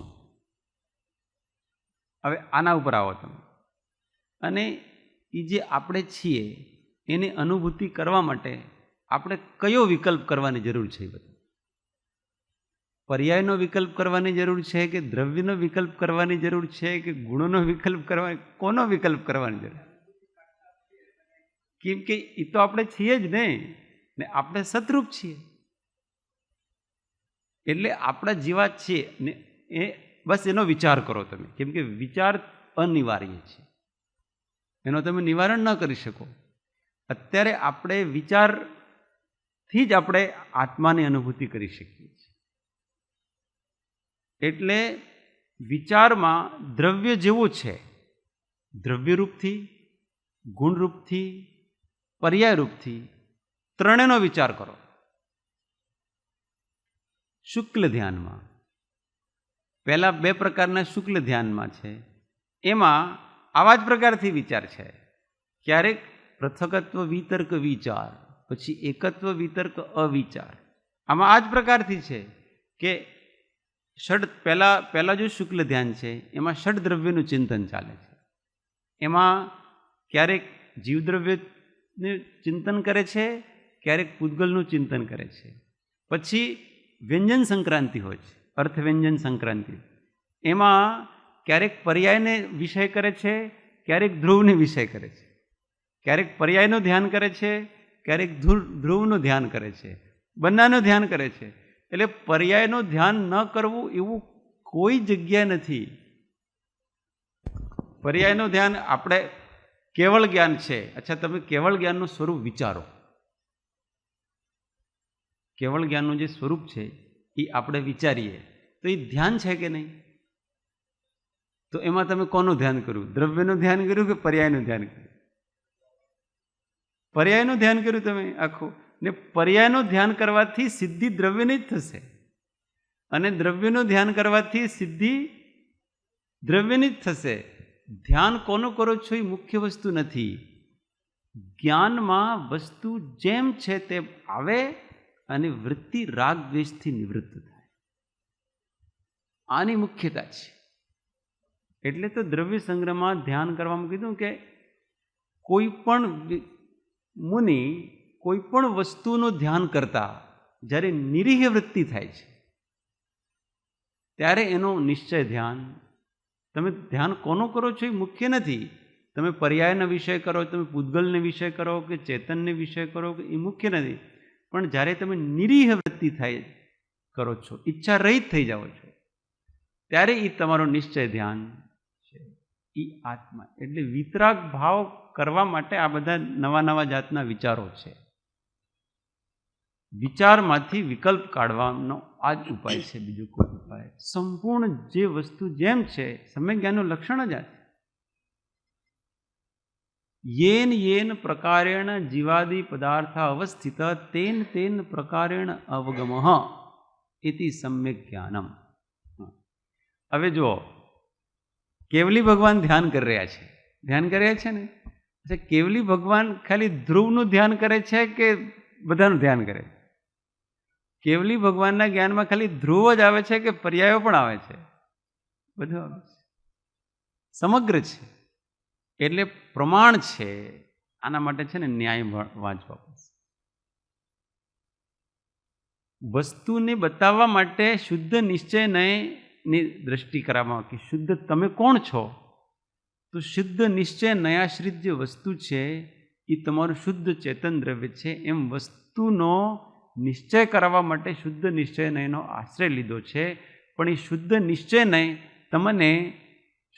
હવે આના ઉપર આવો તમે, અને એ જે આપણે છીએ એની અનુભૂતિ કરવા માટે આપણે કયો વિકલ્પ કરવાની જરૂર છે? બધું પર્યાયનો વિકલ્પ કરવાની જરૂર છે કે દ્રવ્યનો વિકલ્પ કરવાની જરૂર છે કે ગુણોનો વિકલ્પ કરવાની, કોનો વિકલ્પ કરવાની જરૂર? કેમ કે એ તો આપણે છીએ જ નહીં ને, આપણે સતરૂપ છીએ. એટલે આપણા જેવા છીએ ને એ બસ એનો વિચાર કરો તમે. કેમ કે વિચાર અનિવાર્ય છે, એનો તમે નિવારણ ન કરી શકો. અત્યારે આપણે વિચારથી જ આપણે આત્માની અનુભૂતિ કરી શકીએ છીએ. એટલે વિચારમાં દ્રવ્ય જેવું છે, દ્રવ્યરૂપથી, ગુણરૂપથી, પર્યાયરૂપથી ત્રણેયનો વિચાર કરો. શુક્લ ધ્યાનમાં પહેલા 2 પ્રકારના શુક્લ ધ્યાનમાં છે, એમાં આવા જ પ્રકારથી વિચાર છે. ક્યારેક પૃથકત્વ વિતર્ક વિચાર, પછી એકત્વ વિતર્ક અવિચાર. આમાં આ જ પ્રકારથી છે કે પહેલા જો શુક્લ ધ્યાન છે એમાં ષડ દ્રવ્યનું ચિંતન ચાલે છે. એમાં ક્યારેક જીવદ્રવ્યનું ચિંતન કરે છે, ક્યારેક પૂતગલનું ચિંતન કરે છે. પછી વ્યંજન સંક્રાંતિ હોય છે, અર્થ વ્યંજન સંક્રાંતિ. એમાં ક્યારેક પર્યાયને વિષય કરે છે, ક્યારેક ધ્રુવને વિષય કરે છે. ક્યારેક પર્યાયનું ધ્યાન કરે છે, ક્યારેક ધ્રુવનું ધ્યાન કરે છે. બંનેનું ધ્યાન કરે છે. એટલે પર્યાયનું ધ્યાન ન કરવું એવું કોઈ જગ્યા નથી. પર્યાયનું ધ્યાન આપણે કેવળ જ્ઞાન છે. અચ્છા, તમે કેવળ જ્ઞાનનું સ્વરૂપ વિચારો. કેવળ જ્ઞાનનું જે સ્વરૂપ છે એ આપણે વિચારીએ તો એ ધ્યાન છે કે નહીં? તો એમાં તમે કોનું ધ્યાન કર્યું? દ્રવ્યનું ધ્યાન કર્યું કે પર્યાયનું ધ્યાન કર્યું? પર્યાયનું ધ્યાન કર્યું તમે આખું. ને પર્યાયનું ધ્યાન કરવાથી સિદ્ધિ દ્રવ્યની જ થશે, અને દ્રવ્યનું ધ્યાન કરવાથી સિદ્ધિ દ્રવ્યની જ થશે. ધ્યાન કોનું કરો છો એ મુખ્ય વસ્તુ નથી. જ્ઞાનમાં વસ્તુ જેમ છે તેમ આવે અને વૃત્તિ રાગ દ્વેષથી નિવૃત્ત થાય. આની મુખ્યતા છે. એટલે તો દ્રવ્ય સંગ્રહમાં ધ્યાન કરવામાં કીધું કે કોઈ પણ મુનિ કોઈ પણ વસ્તુનું ધ્યાન કરતા જ્યારે નિરીહ વૃત્તિ થાય છે ત્યારે એનો નિશ્ચય ધ્યાન. તમે ધ્યાન કોનો કરો છો એ મુખ્ય નથી. તમે પર્યાયનો વિષય કરો, તમે પૂતગલને વિષય કરો કે ચેતનને વિષય કરો કે એ મુખ્ય નથી. પણ જ્યારે તમે નિરીહ વૃત્તિ થાય કરો છો, ઈચ્છા રહિત થઈ જાઓ છો, ત્યારે એ તમારો નિશ્ચય ધ્યાન છે, એ આત્મા. એટલે વિતરાગ ભાવ કરવા માટે આ બધા નવા નવા જાતના વિચારો છે. વિચારમાંથી વિકલ્પ કાઢવાનો આ જ ઉપાય છે, બીજો કોઈ ઉપાય. સંપૂર્ણ જે વસ્તુ જેમ છે સમ્યક જ્ઞાનનું લક્ષણ જ આ છે. યેન યેન પ્રકારેણ જીવાદિ પદાર્થ અવસ્થિત તેન તેન પ્રકારેણ અવગમઃ ઇતિ સમ્યક જ્ઞાનમ. હવે જુઓ, કેવલી ભગવાન ધ્યાન કરી રહ્યા છે, ધ્યાન કરી રહ્યા છે ને. અચ્છા, કેવલી ભગવાન ખાલી ધ્રુવનું ધ્યાન કરે છે કે બધાનું ધ્યાન કરે છે? કેવલી ભગવાનના જ્ઞાનમાં ખાલી ધ્રુવ જ આવે છે કે પર્યાયો પણ આવે છે? બધું આવે છે, સમગ્ર છે. એટલે પ્રમાણ છે. આના માટે છે ને ન્યાય વાંચવા પડશે. વસ્તુને બતાવવા માટે શુદ્ધ નિશ્ચયની દ્રષ્ટિ કરવામાં કે શુદ્ધ તમે કોણ છો, તો શુદ્ધ નિશ્ચય નયાશ્રિત જે વસ્તુ છે એ તમારું શુદ્ધ ચેતન દ્રવ્ય છે. એમ વસ્તુનો નિશ્ચય કરવા માટે શુદ્ધ નિશ્ચય નયનો આશ્રય લીધો છે. પણ એ શુદ્ધ નિશ્ચય નય તમને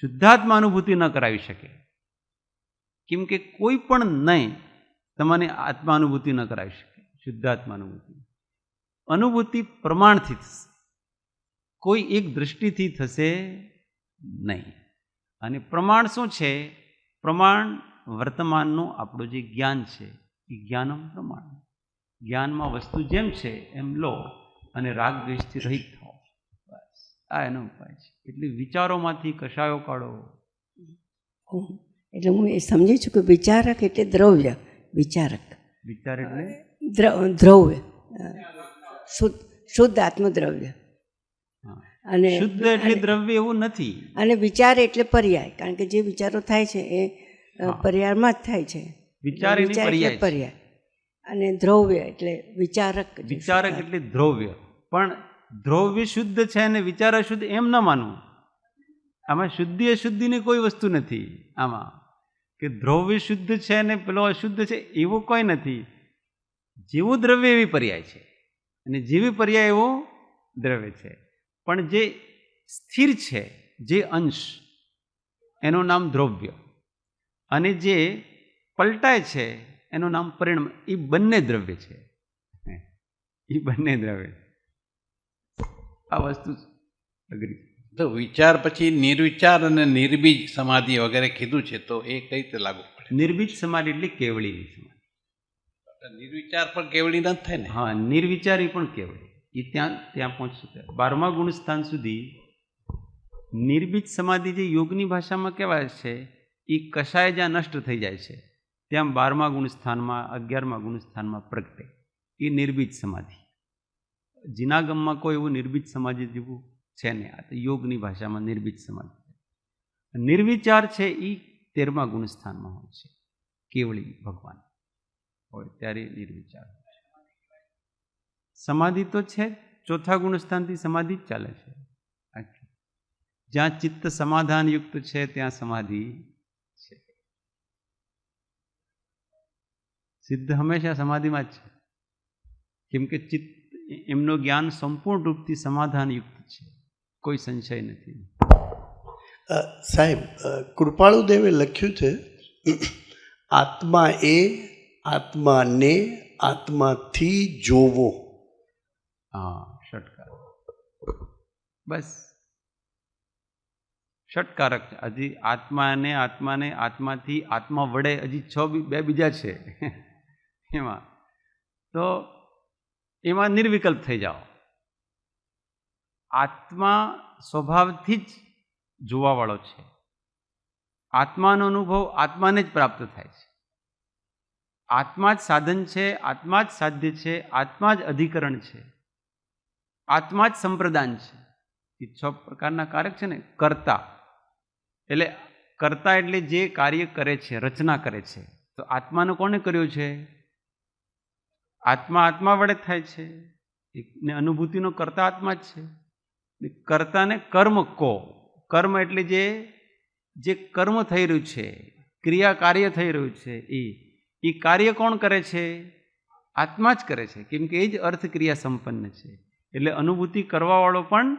શુદ્ધાત્મા અનુભૂતિ ન કરાવી શકે. કેમ કે કોઈ પણ નય તમને આત્માનુભૂતિ ન કરાવી શકે. શુદ્ધાત્મા અનુભૂતિ પ્રમાણથી થશે, કોઈ એક દ્રષ્ટિથી થશે નહીં. અને પ્રમાણ શું છે? પ્રમાણ વર્તમાનનું આપણું જે જ્ઞાન છે એ જ્ઞાનમ પ્રમાણ. જ્ઞાનમાં વસ્તુ જેમ છે એમ લો અને રાગ દ્વેષથી રહિત થાઓ. બસ આ એનો ઉપાય છે. એટલે વિચારોમાંથી કશાયો કાઢો. એટલે હું એ સમજી છું કે વિચારક એટલે દ્રવ્ય. વિચારક, વિચાર એટલે દ્રવ્ય, શુદ્ધ આત્મદ્રવ્ય. અને શુદ્ધ એટલે દ્રવ્ય એવું નથી. અને વિચાર એટલે પર્યાય, કારણ કે જે વિચારો થાય છે એ પર્યાયમાં જ થાય છે. વિચાર એની પર્યાય છે. પર્યાય. અને દ્રવ્ય એટલે વિચારક. વિચારક એટલે દ્રવ્ય. પણ દ્રવ્ય શુદ્ધ છે અને વિચાર અશુદ્ધ એમ ન માનવું. આમાં શુદ્ધિ અશુદ્ધિની કોઈ વસ્તુ નથી. આમાં કે દ્રવ્ય શુદ્ધ છે ને પેલો અશુદ્ધ છે એવું કોઈ નથી. જેવું દ્રવ્ય એવી પર્યાય છે, અને જેવી પર્યાય એવું દ્રવ્ય છે. પણ જે સ્થિર છે, જે અંશ, એનું નામ દ્રવ્ય, અને જે પલટાય છે એનું નામ પરિણામ. એ બંને દ્રવ્ય છે. એ બંને દ્રવ્ય. આ વસ્તુ અઘરી. તો વિચાર પછી નિર્વિચાર અને નિર્બીજ સમાધિ વગેરે કીધું છે, તો એ કઈ રીતે લાગુ પડે? નિર્બીજ સમાધિ એટલે કેવળીની સમાધિ. નિર્વિચાર પણ કેવળી ન થાય ને? હા, નિર્વિચારી પણ કેવળી. એ ત્યાં પહોંચશે. 12મા ગુણસ્થાન સુધી નિર્બીજ સમાધિ જે યોગની ભાષામાં કહેવાય છે, એ કશાય જ્યાં નષ્ટ થઈ જાય છે ત્યાં 12મા ગુણસ્થાનમાં 11મા ગુણસ્થાનમાં પ્રગટે. એ નિર્બીજ સમાધિ. જીનાગમમાં કોઈ એવું નિર્બીજ સમાધિ જેવું છે ને. આ તો યોગની ભાષામાં નિર્બીજ સમાધિ. નિર્વિચાર છે એ 13મા ગુણસ્થાનમાં હોય છે. કેવળી ભગવાન હોય ત્યારે નિર્વિચાર. સમાધિ તો છે 4થા ગુણસ્થાનથી સમાધિ જ ચાલે છે. જ્યાં ચિત્ત સમાધાન યુક્ત છે ત્યાં સમાધિ છે. સિદ્ધ હંમેશા સમાધિમાં જ છે. કેમ કે ચિત્ત એમનું જ્ઞાન સંપૂર્ણ રૂપથી સમાધાન યુક્ત છે, કોઈ સંશય નથી. સાહેબ, કૃપાળુદેવે લખ્યું છે, આત્મા એ આત્માને આત્માથી જોવો. હા, ષટકાર. બસ ષટકારક છે. હજી આત્માને આત્માથી આત્મા વડે હજી બે બીજા છે એમાં. તો એમાં નિર્વિકલ્પ થઈ જાઓ. આત્મા સ્વભાવથી જ જોવાવાળો છે. આત્માનો અનુભવ આત્માને જ પ્રાપ્ત થાય છે. આત્મા જ સાધન છે, આત્મા જ સાધ્ય છે, આત્મા જ અધિકરણ છે, આત્મા જ સંપ્રદાન છે. એ 6 પ્રકારના કારક છે ને. કર્તા એટલે કર્તા એટલે જે કાર્ય કરે છે, રચના કરે છે. તો આત્માને કોને કર્યો છે? આત્મા વડે થાય છે. ને અનુભૂતિનો કર્તા આત્મા જ છે. કર્તાને કર્મ કહો. કર્મ એટલે જે કર્મ થઈ રહ્યું છે, ક્રિયા કાર્ય થઈ રહ્યું છે, એ કાર્ય કોણ કરે છે? આત્મા જ કરે છે. કેમ કે એ જ અર્થ ક્રિયા સંપન્ન છે. એટલે અનુભૂતિ કરવાવાળો પણ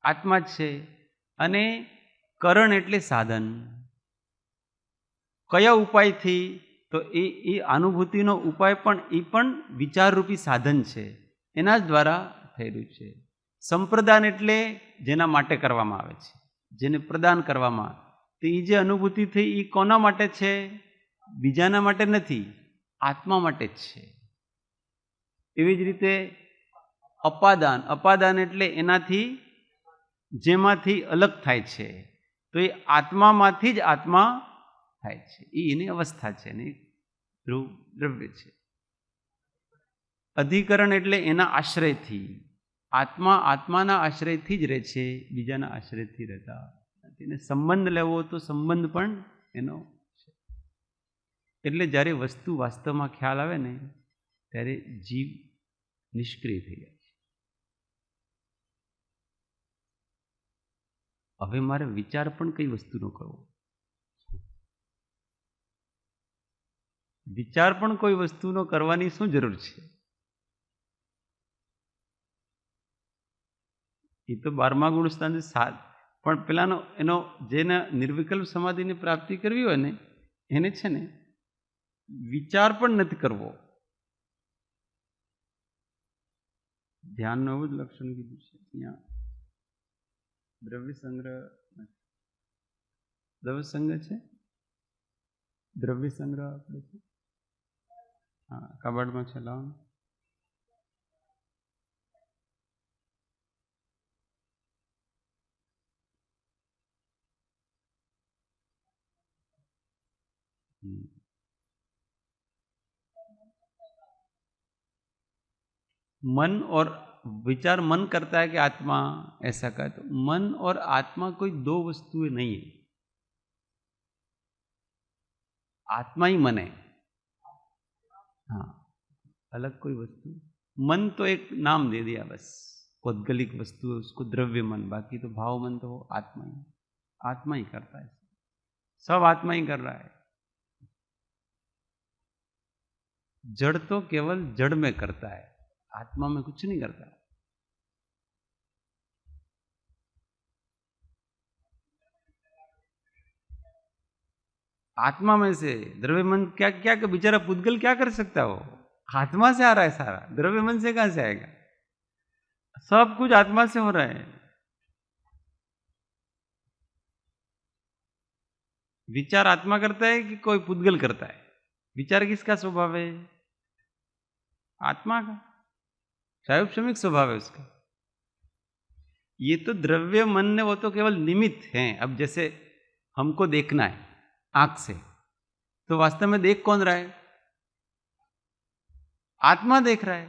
આત્મા જ છે. અને કરણ એટલે સાધન. કયા ઉપાયથી? તો એ અનુભૂતિનો ઉપાય પણ વિચારરૂપી સાધન છે, એના જ દ્વારા થઈ રહ્યું છે. સંપ્રદાન એટલે જેના માટે કરવામાં આવે છે, જેને પ્રદાન કરવામાં. તો એ જે અનુભૂતિ થઈ એ કોના માટે છે? બીજાના માટે નથી, આત્મા માટે જ છે. એવી જ રીતે અપાદાન, અપાદાન એટલે એનાથી જેમાંથી અલગ થાય છે, તો એ આત્મામાંથી જ આત્મા થાય છે. એ એની અવસ્થા છે, એની ધ્રુવ દ્રવ્ય છે. અધિકરણ એટલે એના આશ્રયથી. આત્મા આત્માના આશ્રયથી જ રહે છે, બીજાના આશ્રયથી રહેતા નથી. એને સંબંધ લેવો તો સંબંધ પણ એનો છે. એટલે જ્યારે વસ્તુ વાસ્તવમાં ખ્યાલ આવે ને ત્યારે જીવ નિષ્ક્રિય થઈ જાય છે. હવે મારે વિચાર પણ કઈ વસ્તુનો કરવો? વિચાર પણ કોઈ વસ્તુનો કરવાની શું જરૂર છે? એ તો 12મા ગુણ સ્થાન 7, પણ પેલાનો એનો જેને નિર્વિકલ્પ સમાધિની પ્રાપ્તિ કરવી હોય ને એને છે ને વિચાર પણ નથી કરવો. ધ્યાનનું એવું જ લક્ષણ કીધું છે અહીંયા. દ્રવ્ય સંગ્રહ છે, દ્રવ્ય સંગ્રહ આપણે છે. હા, કબાટમાં છે, લાવો. मन और विचार, मन करता है कि आत्मा ऐसा का, तो मन और आत्मा कोई दो वस्तुएं नहीं है. आत्मा ही मन है. हाँ, अलग कोई वस्तु. मन तो एक नाम दे दिया बस, पौद्गलिक वस्तु है, उसको द्रव्य मन. बाकी तो भाव मन तो आत्मा ही करता है. सब आत्मा ही कर रहा है. जड़ तो केवल जड़ में करता है, आत्मा में कुछ नहीं करता. आत्मा में से द्रव्य मन क्या क्या बेचारा पुद्गल क्या कर सकता है? वो आत्मा से आ रहा है सारा, द्रव्य मन से कहां से आएगा? सब कुछ आत्मा से हो रहा है. विचार आत्मा करता है कि कोई पुद्गल करता है? विचार किसका स्वभाव है? आत्मा का. स्वाभाविक स्वभाव है उसका. ये तो द्रव्य मन ने वो तो केवल निमित्त हैं. अब जैसे हमको देखना है आंख से, तो वास्तव में देख कौन रहा है? आत्मा देख रहा है,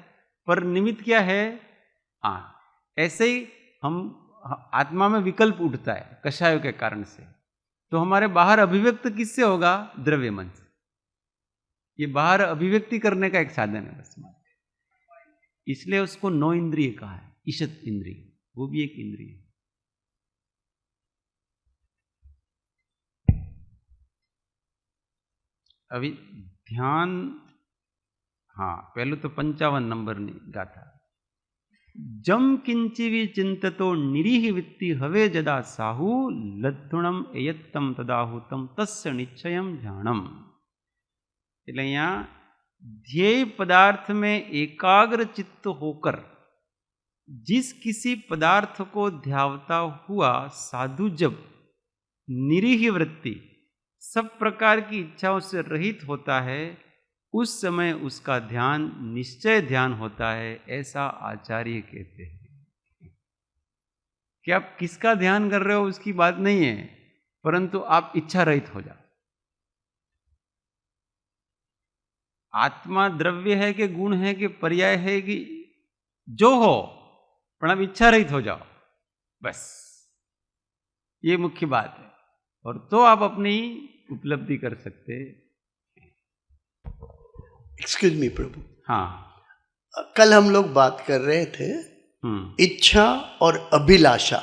पर निमित्त क्या है? आंख. ऐसे ही हम आत्मा में विकल्प उठता है कषायों के कारण से, तो हमारे बाहर अभिव्यक्त किससे होगा? द्रव्य मन से. ये बाहर अभिव्यक्ति करने का एक साधन है बस. इसलिए उसको 9 इंद्रिय कहा है. ईशत इंद्रिय, वो भी एक इंद्रिय है. अभी ध्यान, हाँ, पहले तो 55 नंबर ની ગાથા. જમ કિંચી વિચિંતતો નિરીહ વિત્તિ હવે જદા સાહુ લદ્ધુણમ એયત્તમ તદાહુતમ તસ્ય નિશ્ચયમ જાણમ. એટલે અહીંયા ध्येय पदार्थ में एकाग्र चित्त होकर जिस किसी पदार्थ को ध्यावता हुआ साधु जब निरीह वृत्ति सब प्रकार की इच्छाओं से रहित होता है, उस समय उसका ध्यान निश्चय ध्यान होता है, ऐसा आचार्य कहते हैं. कि आप किसका ध्यान कर रहे हो उसकी बात नहीं है, परंतु आप इच्छा रहित हो जाओ. आत्मा द्रव्य है कि गुण है कि पर्याय है कि जो हो, पर आप इच्छा रहित हो जाओ, बस ये मुख्य बात है. और तो आप अपनी उपलब्धि कर सकते. एक्सक्यूज मी प्रभु. हाँ, कल हम लोग बात कर रहे थे इच्छा और अभिलाषा.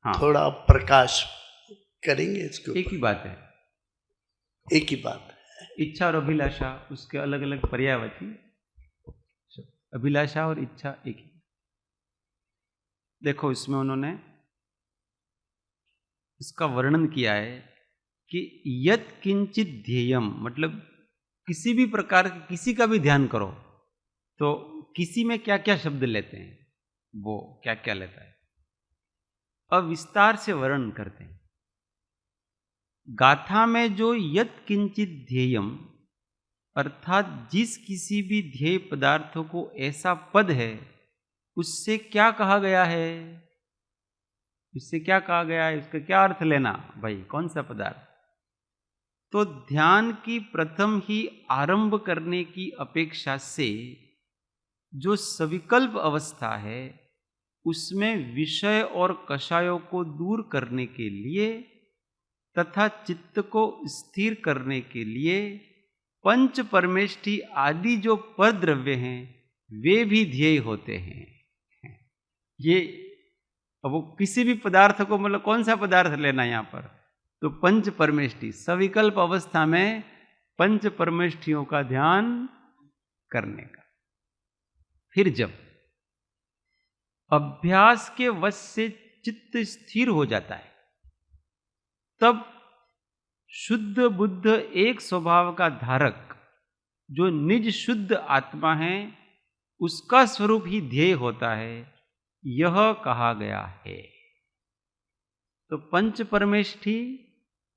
हाँ, थोड़ा प्रकाश करेंगे इसके एक ही बात है. एक ही बात. इच्छा और अभिलाषा उसके अलग अलग पर्यायवाची. अभिलाषा और इच्छा एक ही. देखो इसमें उन्होंने इसका वर्णन किया है कि यत किंचित ध्येयम, मतलब किसी भी प्रकार किसी का भी ध्यान करो तो किसी में क्या क्या शब्द लेते हैं, वो क्या क्या लेता है, अब विस्तार से वर्णन करते हैं. गाथा में जो यत् किंचित ध्येयम, अर्थात जिस किसी भी ध्येय पदार्थ को ऐसा पद है, उससे क्या कहा गया है, उससे क्या कहा गया है, उसका क्या अर्थ लेना भाई, कौन सा पदार्थ। तो ध्यान की प्रथम ही आरंभ करने की अपेक्षा से जो सविकल्प अवस्था है, उसमें विषय और कषायों को दूर करने के लिए तथा चित्त को स्थिर करने के लिए पंच परमेष्ठी आदि जो पर द्रव्य हैं वे भी ध्येय होते हैं। ये अब वो किसी भी पदार्थ को, मतलब कौन सा पदार्थ लेना यहां पर, तो पंच परमेष्ठी, सविकल्प अवस्था में पंच परमेष्ठियों का ध्यान करने का। फिर जब अभ्यास के वश से चित्त स्थिर हो जाता है, तब शुद्ध बुद्ध एक स्वभाव का धारक जो निज शुद्ध आत्मा है, उसका स्वरूप ही ध्येय होता है, यह कहा गया है। तो पंच परमेष्ठी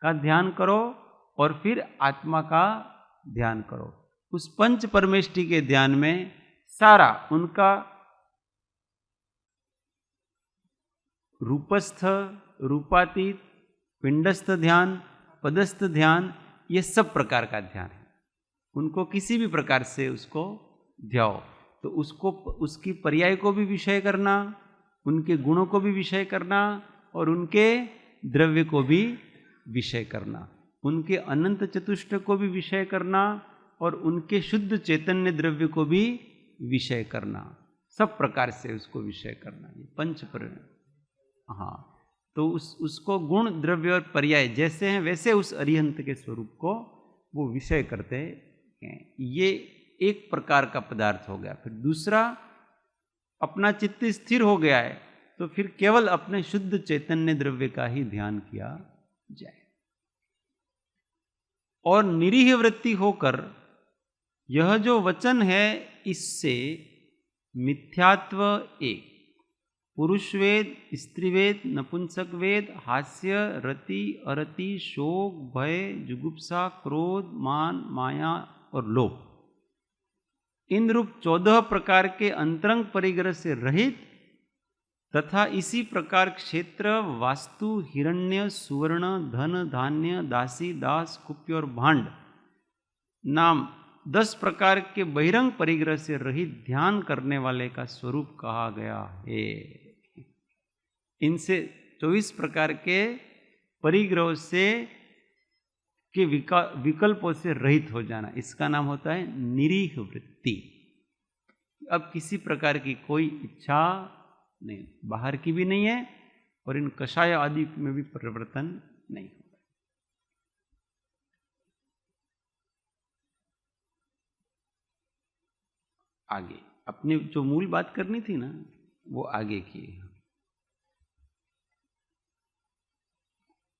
का ध्यान करो और फिर आत्मा का ध्यान करो। उस पंच परमेष्ठी के ध्यान में सारा उनका रूपस्थ, रूपातीत, पिंडस्थ ध्यान, पदस्थ ध्यान, ये सब प्रकार का ध्यान है। उनको किसी भी प्रकार से उसको ध्याओ, तो उसको, उसकी पर्याय को भी विषय करना, उनके गुणों को भी विषय करना और उनके द्रव्य को भी विषय करना, उनके अनंत चतुष्टय को भी विषय करना और उनके शुद्ध चैतन्य द्रव्य को भी विषय करना, सब प्रकार से उसको विषय करना। ये पंच पर, हाँ, तो उसको गुण, द्रव्य और पर्याय जैसे हैं वैसे उस अरिहंत के स्वरूप को वो विषय करते हैं। ये एक प्रकार का पदार्थ हो गया। फिर दूसरा, अपना चित्त स्थिर हो गया है तो फिर केवल अपने शुद्ध चैतन्य द्रव्य का ही ध्यान किया जाए और निरीह वृत्ति होकर यह जो वचन है, इससे मिथ्यात्व एक, पुरुष वेद, स्त्री वेद, नपुंसक वेद, हास्य, रति, अरति, शोक, भय, जुगुप्सा, क्रोध, मान, माया और लोभ, इन रूप 14 प्रकार के अंतरंग परिग्रह से रहित तथा इसी प्रकार क्षेत्र, वास्तु, हिरण्य, सुवर्ण, धन, धान्य, दासी, दास, कुप्य और भांड नाम 10 प्रकार के बहिरंग परिग्रह से रहित ध्यान करने वाले का स्वरूप कहा गया है। इनसे 24 प्रकार के परिग्रहों से के विकल्पों से रहित हो जाना, इसका नाम होता है निरीह वृत्ति। अब किसी प्रकार की कोई इच्छा नहीं, बाहर की भी नहीं है और इन कषाय आदि में भी परिवर्तन नहीं होता। आगे अपने जो मूल बात करनी थी ना, वो आगे की।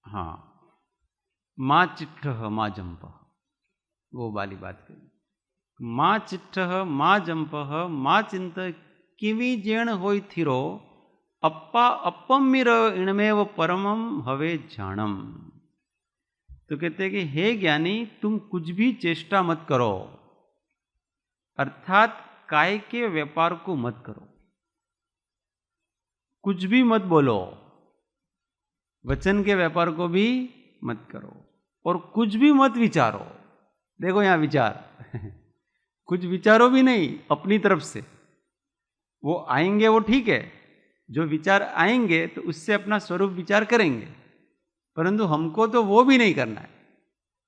हाँ, माँ चिट्ठ माँ जंप, वो वाली बात करें। माँ चिट्ठ माँ जंप माँ चिंत किवी जेण होई थिरो, अप्पा अपम मिर इणमेव परमम हवे जाणम। तो कहते हैं कि हे ज्ञानी, तुम कुछ भी चेष्टा मत करो, अर्थात काय के व्यापार को मत करो, कुछ भी मत बोलो, वचन के व्यापार को भी मत करो और कुछ भी मत विचारो। देखो यहां विचार कुछ विचारो भी नहीं अपनी तरफ से, वो आएंगे वो ठीक है, जो विचार आएंगे तो उससे अपना स्वरूप विचार करेंगे, परंतु हमको तो वो भी नहीं करना है।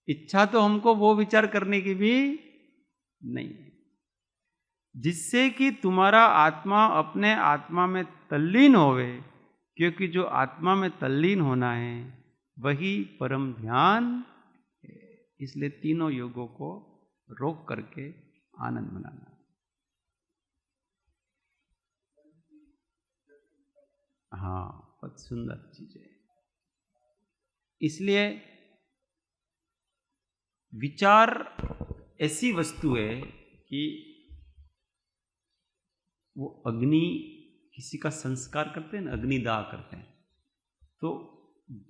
इच्छा तो हमको वो विचार करने की भी नहीं है, जिससे कि तुम्हारा आत्मा अपने आत्मा में तल्लीन होवे, क्योंकि जो आत्मा में तल्लीन होना है वही परम ध्यान है। इसलिए तीनों योगों को रोक करके आनंद मनाना। हाँ, बहुत सुंदर चीज है। इसलिए विचार ऐसी वस्तु है कि वो अग्नि, किसी का संस्कार करते हैं ना, अग्निदाह करते हैं, तो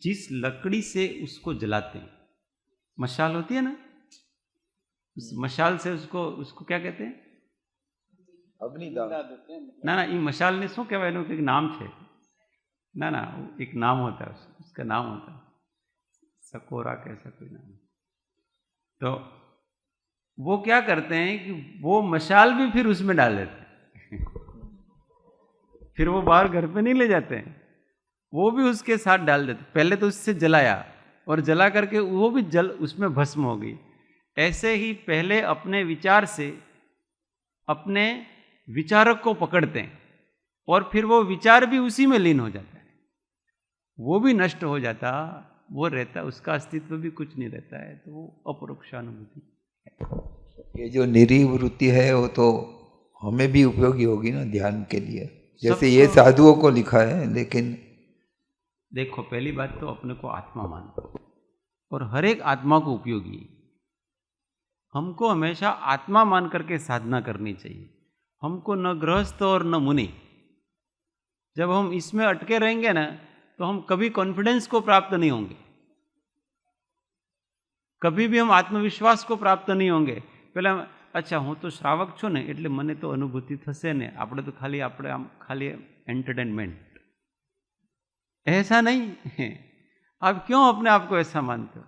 जिस लकड़ी से उसको जलाते हैं, मशाल होती है ना, उस मशाल से उसको क्या कहते हैं? અગ્નિદાહ. ના એ મશાલને શું કહેવાય? એનું કંઈક નામ છે. ના એક નામ હોता है उसका नाम होता है, सकोरा कैसा कोई नाम. तो वो क्या करते हैं कि वो मशाल भी फिर उसमें डाल देते हैं. फिर वो बाहर घर पे नहीं ले जाते हैं, वो भी उसके साथ डाल देते. पहले तो उससे जलाया और जला करके वो भी जल उसमें भस्म हो गई. ऐसे ही पहले अपने विचार से अपने विचारक को पकड़ते हैं और फिर वो विचार भी उसी में लीन हो जाता है, वो भी नष्ट हो जाता, वो रहता, उसका अस्तित्व भी कुछ नहीं रहता है. तो वो अपरोक्षानुभूति. ये जो निरीह वृत्ति है वो तो हमें भी उपयोगी होगी ना ध्यान के लिए, जैसे ये साधुओं को लिखा है. लेकिन देखो, पहली बात तो अपने को आत्मा मानो और हर एक आत्मा को उपयोगी. हमको हमेशा आत्मा मान करके साधना करनी चाहिए. हमको न गृहस्थ और न मुनि. जब हम इसमें अटके रहेंगे ना तो हम कभी कॉन्फिडेंस को प्राप्त नहीं होंगे, कभी भी हम आत्मविश्वास को प्राप्त नहीं होंगे. पहले अच्छा હું તો શ્રાવક છું ને એટલે મને તો અનુભૂતિ થશે ને, આપણે તો ખાલી एंटरटेनमेंट. ऐसा नहीं है. आप क्यों अपने आप को ऐसा मानते हो?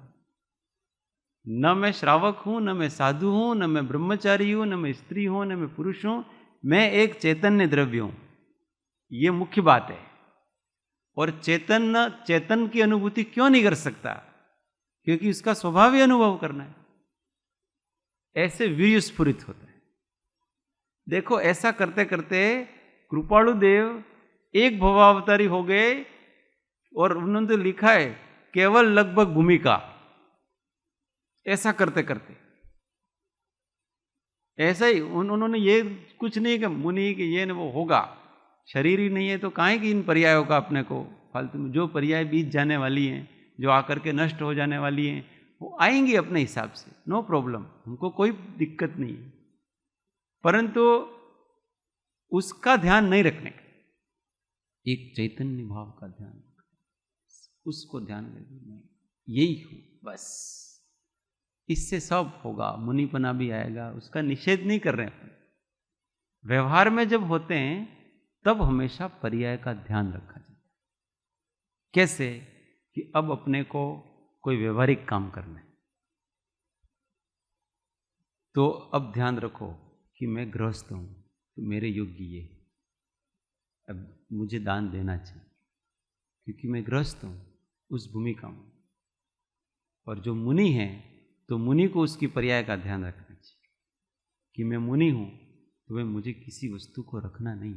न मैं श्रावक हूं, न मैं साधु हूं, न मैं ब्रह्मचारी हूं, न मैं स्त्री हूं, न मैं पुरुष हूं. मैं एक चैतन्य द्रव्य हूं. ये मुख्य बात है. और चेतन की अनुभूति क्यों नहीं कर सकता? क्योंकि उसका स्वभाव ही अनुभव करना है. ऐसे वीर्य स्फुरित होता है. देखो, ऐसा करते करते कृपाणु देव एक भवावतारी हो गए और उन्होंने तो लिखा है केवल लगभग भूमिका. ऐसा करते करते ऐसा ही उन्होंने ये कुछ नहीं कि मुनि कि ये न वो होगा, शरीर ही नहीं है तो काहे कि इन पर्यायों का अपने को फालतू में. जो पर्याय बीत जाने वाली हैं, जो आकर के नष्ट हो जाने वाली हैं, वो आएंगी अपने हिसाब से, नो प्रॉब्लम, हमको कोई दिक्कत नहीं है. परंतु उसका ध्यान नहीं रखने का, एक चैतन्य भाव का ध्यान, उसको ध्यान रखना, यही हूं बस, इससे सब होगा, मुनिपना भी आएगा. उसका निषेध नहीं कर रहे हैं. व्यवहार में जब होते हैं तब हमेशा पर्याय का ध्यान रखा जाए. कैसे? कि अब अपने को कोई व्यवहारिक काम करना है तो अब ध्यान रखो कि मैं गृहस्थ हूं तो मेरे योग्य ये, अब मुझे दान देना चाहिए क्योंकि मैं गृहस्थ हूं, उस भूमिका हूं. और जो मुनि है तो मुनि को उसकी पर्याय का ध्यान रखना चाहिए कि मैं मुनि हूं तो वह मुझे किसी वस्तु को रखना नहीं,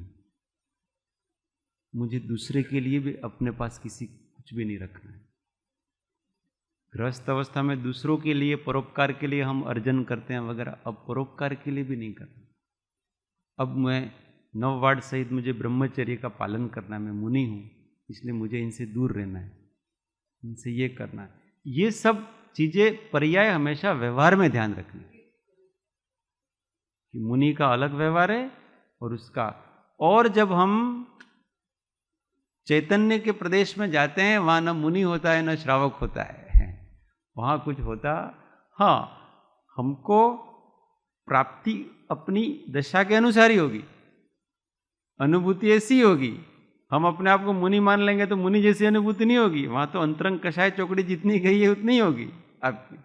मुझे दूसरे के लिए भी अपने पास कुछ भी नहीं रखना है. गृहस्थ अवस्था में दूसरों के लिए, परोपकार के लिए हम अर्जन करते हैं वगैरह, अब परोपकार के लिए भी नहीं करना. अब मैं 9 वार्ड सहित मुझे ब्रह्मचर्य का पालन करना है, मैं मुनि हूं इसलिए मुझे इनसे दूर रहना है, इनसे ये करना है. ये सब चीजें पर्याय हमेशा व्यवहार में ध्यान रखना कि मुनि का अलग व्यवहार है और उसका. और जब हम चैतन्य के प्रदेश में जाते हैं वहां न मुनि होता है न श्रावक होता है, वहां कुछ होता. हाँ, हमको प्राप्ति अपनी दशा के अनुसार ही होगी, अनुभूति ऐसी होगी. हम अपने आप को मुनि मान लेंगे तो मुनि जैसी अनुभूति नहीं होगी, वहां तो अंतरंग कषाय चौकड़ी जितनी गई है उतनी होगी आपकी.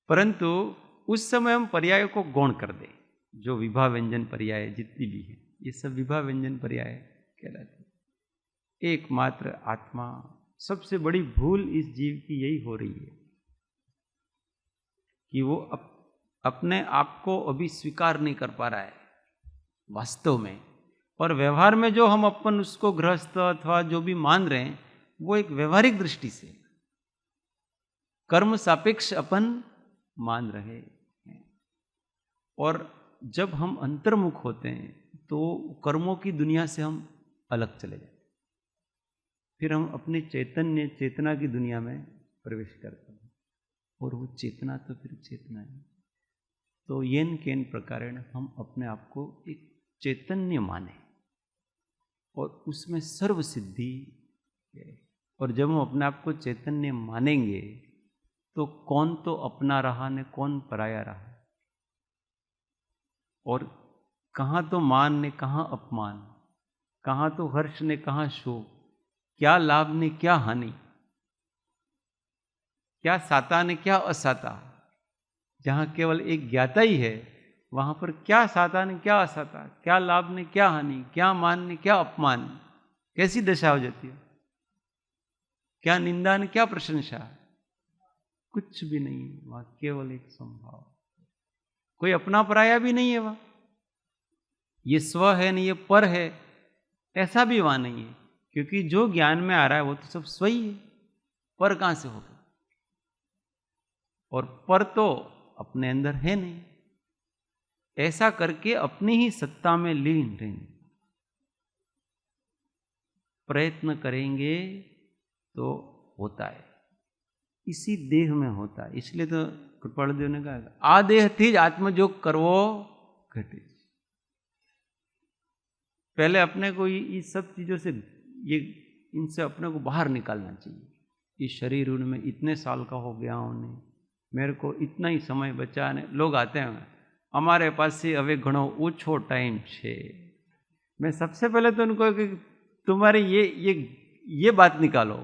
परंतु उस समय हम पर्यायों को गौण कर दे, जो विभा व्यंजन पर्याय जितनी भी है, ये सब विभा व्यंजन पर्याय कहलाते हैं. एकमात्र आत्मा. सबसे बड़ी भूल इस जीव की यही हो रही है कि वो अपने आप को अभी स्वीकार नहीं कर पा रहा है वास्तव में. और व्यवहार में जो हम अपन उसको गृहस्थ अथवा जो भी मान रहे हैं वो एक व्यवहारिक दृष्टि से कर्म सापेक्ष अपन मान रहे हैं. और जब हम अंतर्मुख होते हैं तो कर्मों की दुनिया से हम अलग चले जाते हैं, फिर हम अपनी चेतना की दुनिया में प्रवेश करते हैं. और वो चेतना तो फिर चेतना है. तो येन केन प्रकारेण हम अपने आप को एक चैतन्य माने और उसमें सर्व सिद्धि है. और जब हम अपने आप को चैतन्य मानेंगे तो कौन तो अपना रहा ने कौन पराया रहा, और कहाँ तो मान ने कहाँ अपमान, कहाँ तो हर्ष ने कहाँ शोक, क्या लाभ ने क्या हानि, क्या साता ने क्या असाता। जहाँ केवल एक ज्ञाता ही है वहाँ पर क्या साता ने क्या असाता, क्या लाभ ने क्या हानि, क्या मान ने क्या अपमान, कैसी दशा हो जाती है, क्या निंदा ने क्या प्रशंसा। कुछ भी नहीं है वहाँ, केवल एक संभाव, कोई अपना पराया भी नहीं है वहाँ। ये स्व है नहीं ये पर है, ऐसा भी वहां नहीं है, क्योंकि जो ज्ञान में आ रहा है वो तो सब स्व ही है, पर कहां से होगा। और पर तो अपने अंदर है नहीं। ऐसा करके अपनी ही सत्ता में लीन रहेंगे, प्रयत्न करेंगे तो होता है, इसी देह में होता है। इसलिए तो कृपालुदेव ने कहा, आ देह थी ज आत्मजोग करवो घटे। पहले अपने को ये सब चीजों से, ये इनसे अपने को बाहर निकालना चाहिए। इस शरीर में इतने साल का हो गया हूँ, मेरे को इतना ही समय बचा ने। लोग आते हैं हमारे पास से, હવે ઘણો ઓછો टाइम છે। मैं सबसे पहले तो उनको कि तुम्हारी ये बात निकालो,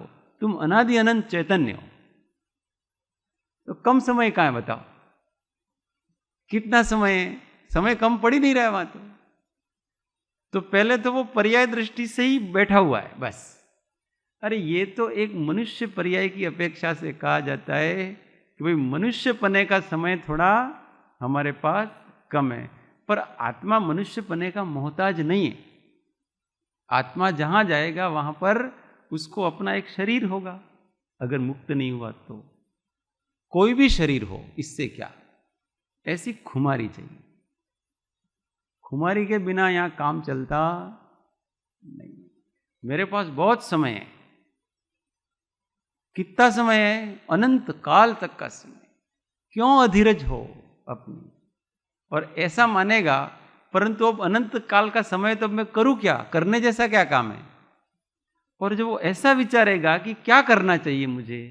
तुम अनादि अनंत चैतन्य हो, तो कम समय कहाँ है बताओ, कितना समय है? समय कम पड़ ही नहीं रहा है वहां तो पहले तो वो पर्याय दृष्टि से ही बैठा हुआ है बस। अरे ये तो एक मनुष्य पर्याय की अपेक्षा से कहा जाता है कि भाई मनुष्य पने का समय थोड़ा हमारे पास कम है, पर आत्मा मनुष्य पने का मोहताज नहीं है। आत्मा जहां जाएगा वहां पर उसको अपना एक शरीर होगा, अगर मुक्त नहीं हुआ तो। कोई भी शरीर हो, इससे क्या, ऐसी खुमारी चाहिए। खुमारी के बिना यहां काम चलता नहीं। मेरे पास बहुत समय है। कितना समय है? अनंत काल तक का समय। क्यों अधीरज हो अपनी, और ऐसा मानेगा, परंतु अब अनंत काल का समय तो मैं करूं क्या, करने जैसा क्या काम है। और जब वो ऐसा विचारेगा कि क्या करना चाहिए मुझे,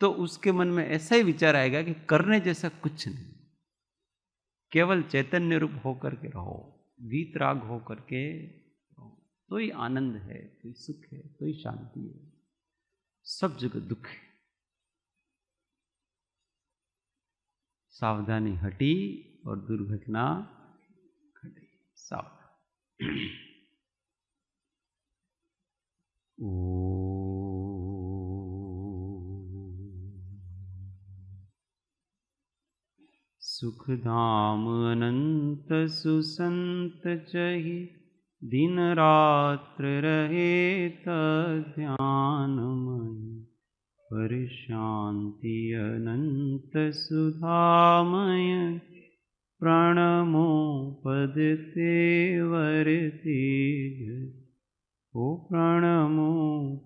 तो उसके मन में ऐसा ही विचार आएगा कि करने जैसा कुछ नहीं, केवल चैतन्य रूप होकर के रहो, वीतराग होकर के रहो, तो ही आनंद है, तो ही सुख है, तो ही शांति है। सब जगह दुख है। सावधानी हटी और दुर्घटना घटी। सावधान। सुख धाम अनंत सुसंत चहि, दिन रात्र रहे ध्यानमय। पर शांति अनंत सुधामय, प्रणमो पद तेवर तेज। ओ प्रणमो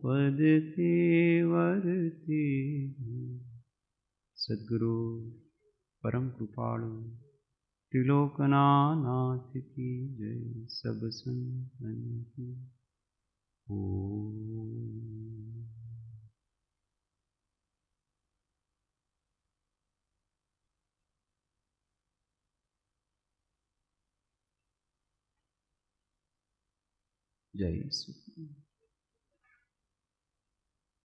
पद तेवर तेज। सद्गुरु परम कृपालु त्रिलोकनाथ की जय। सब संतन की ओम। जय श्री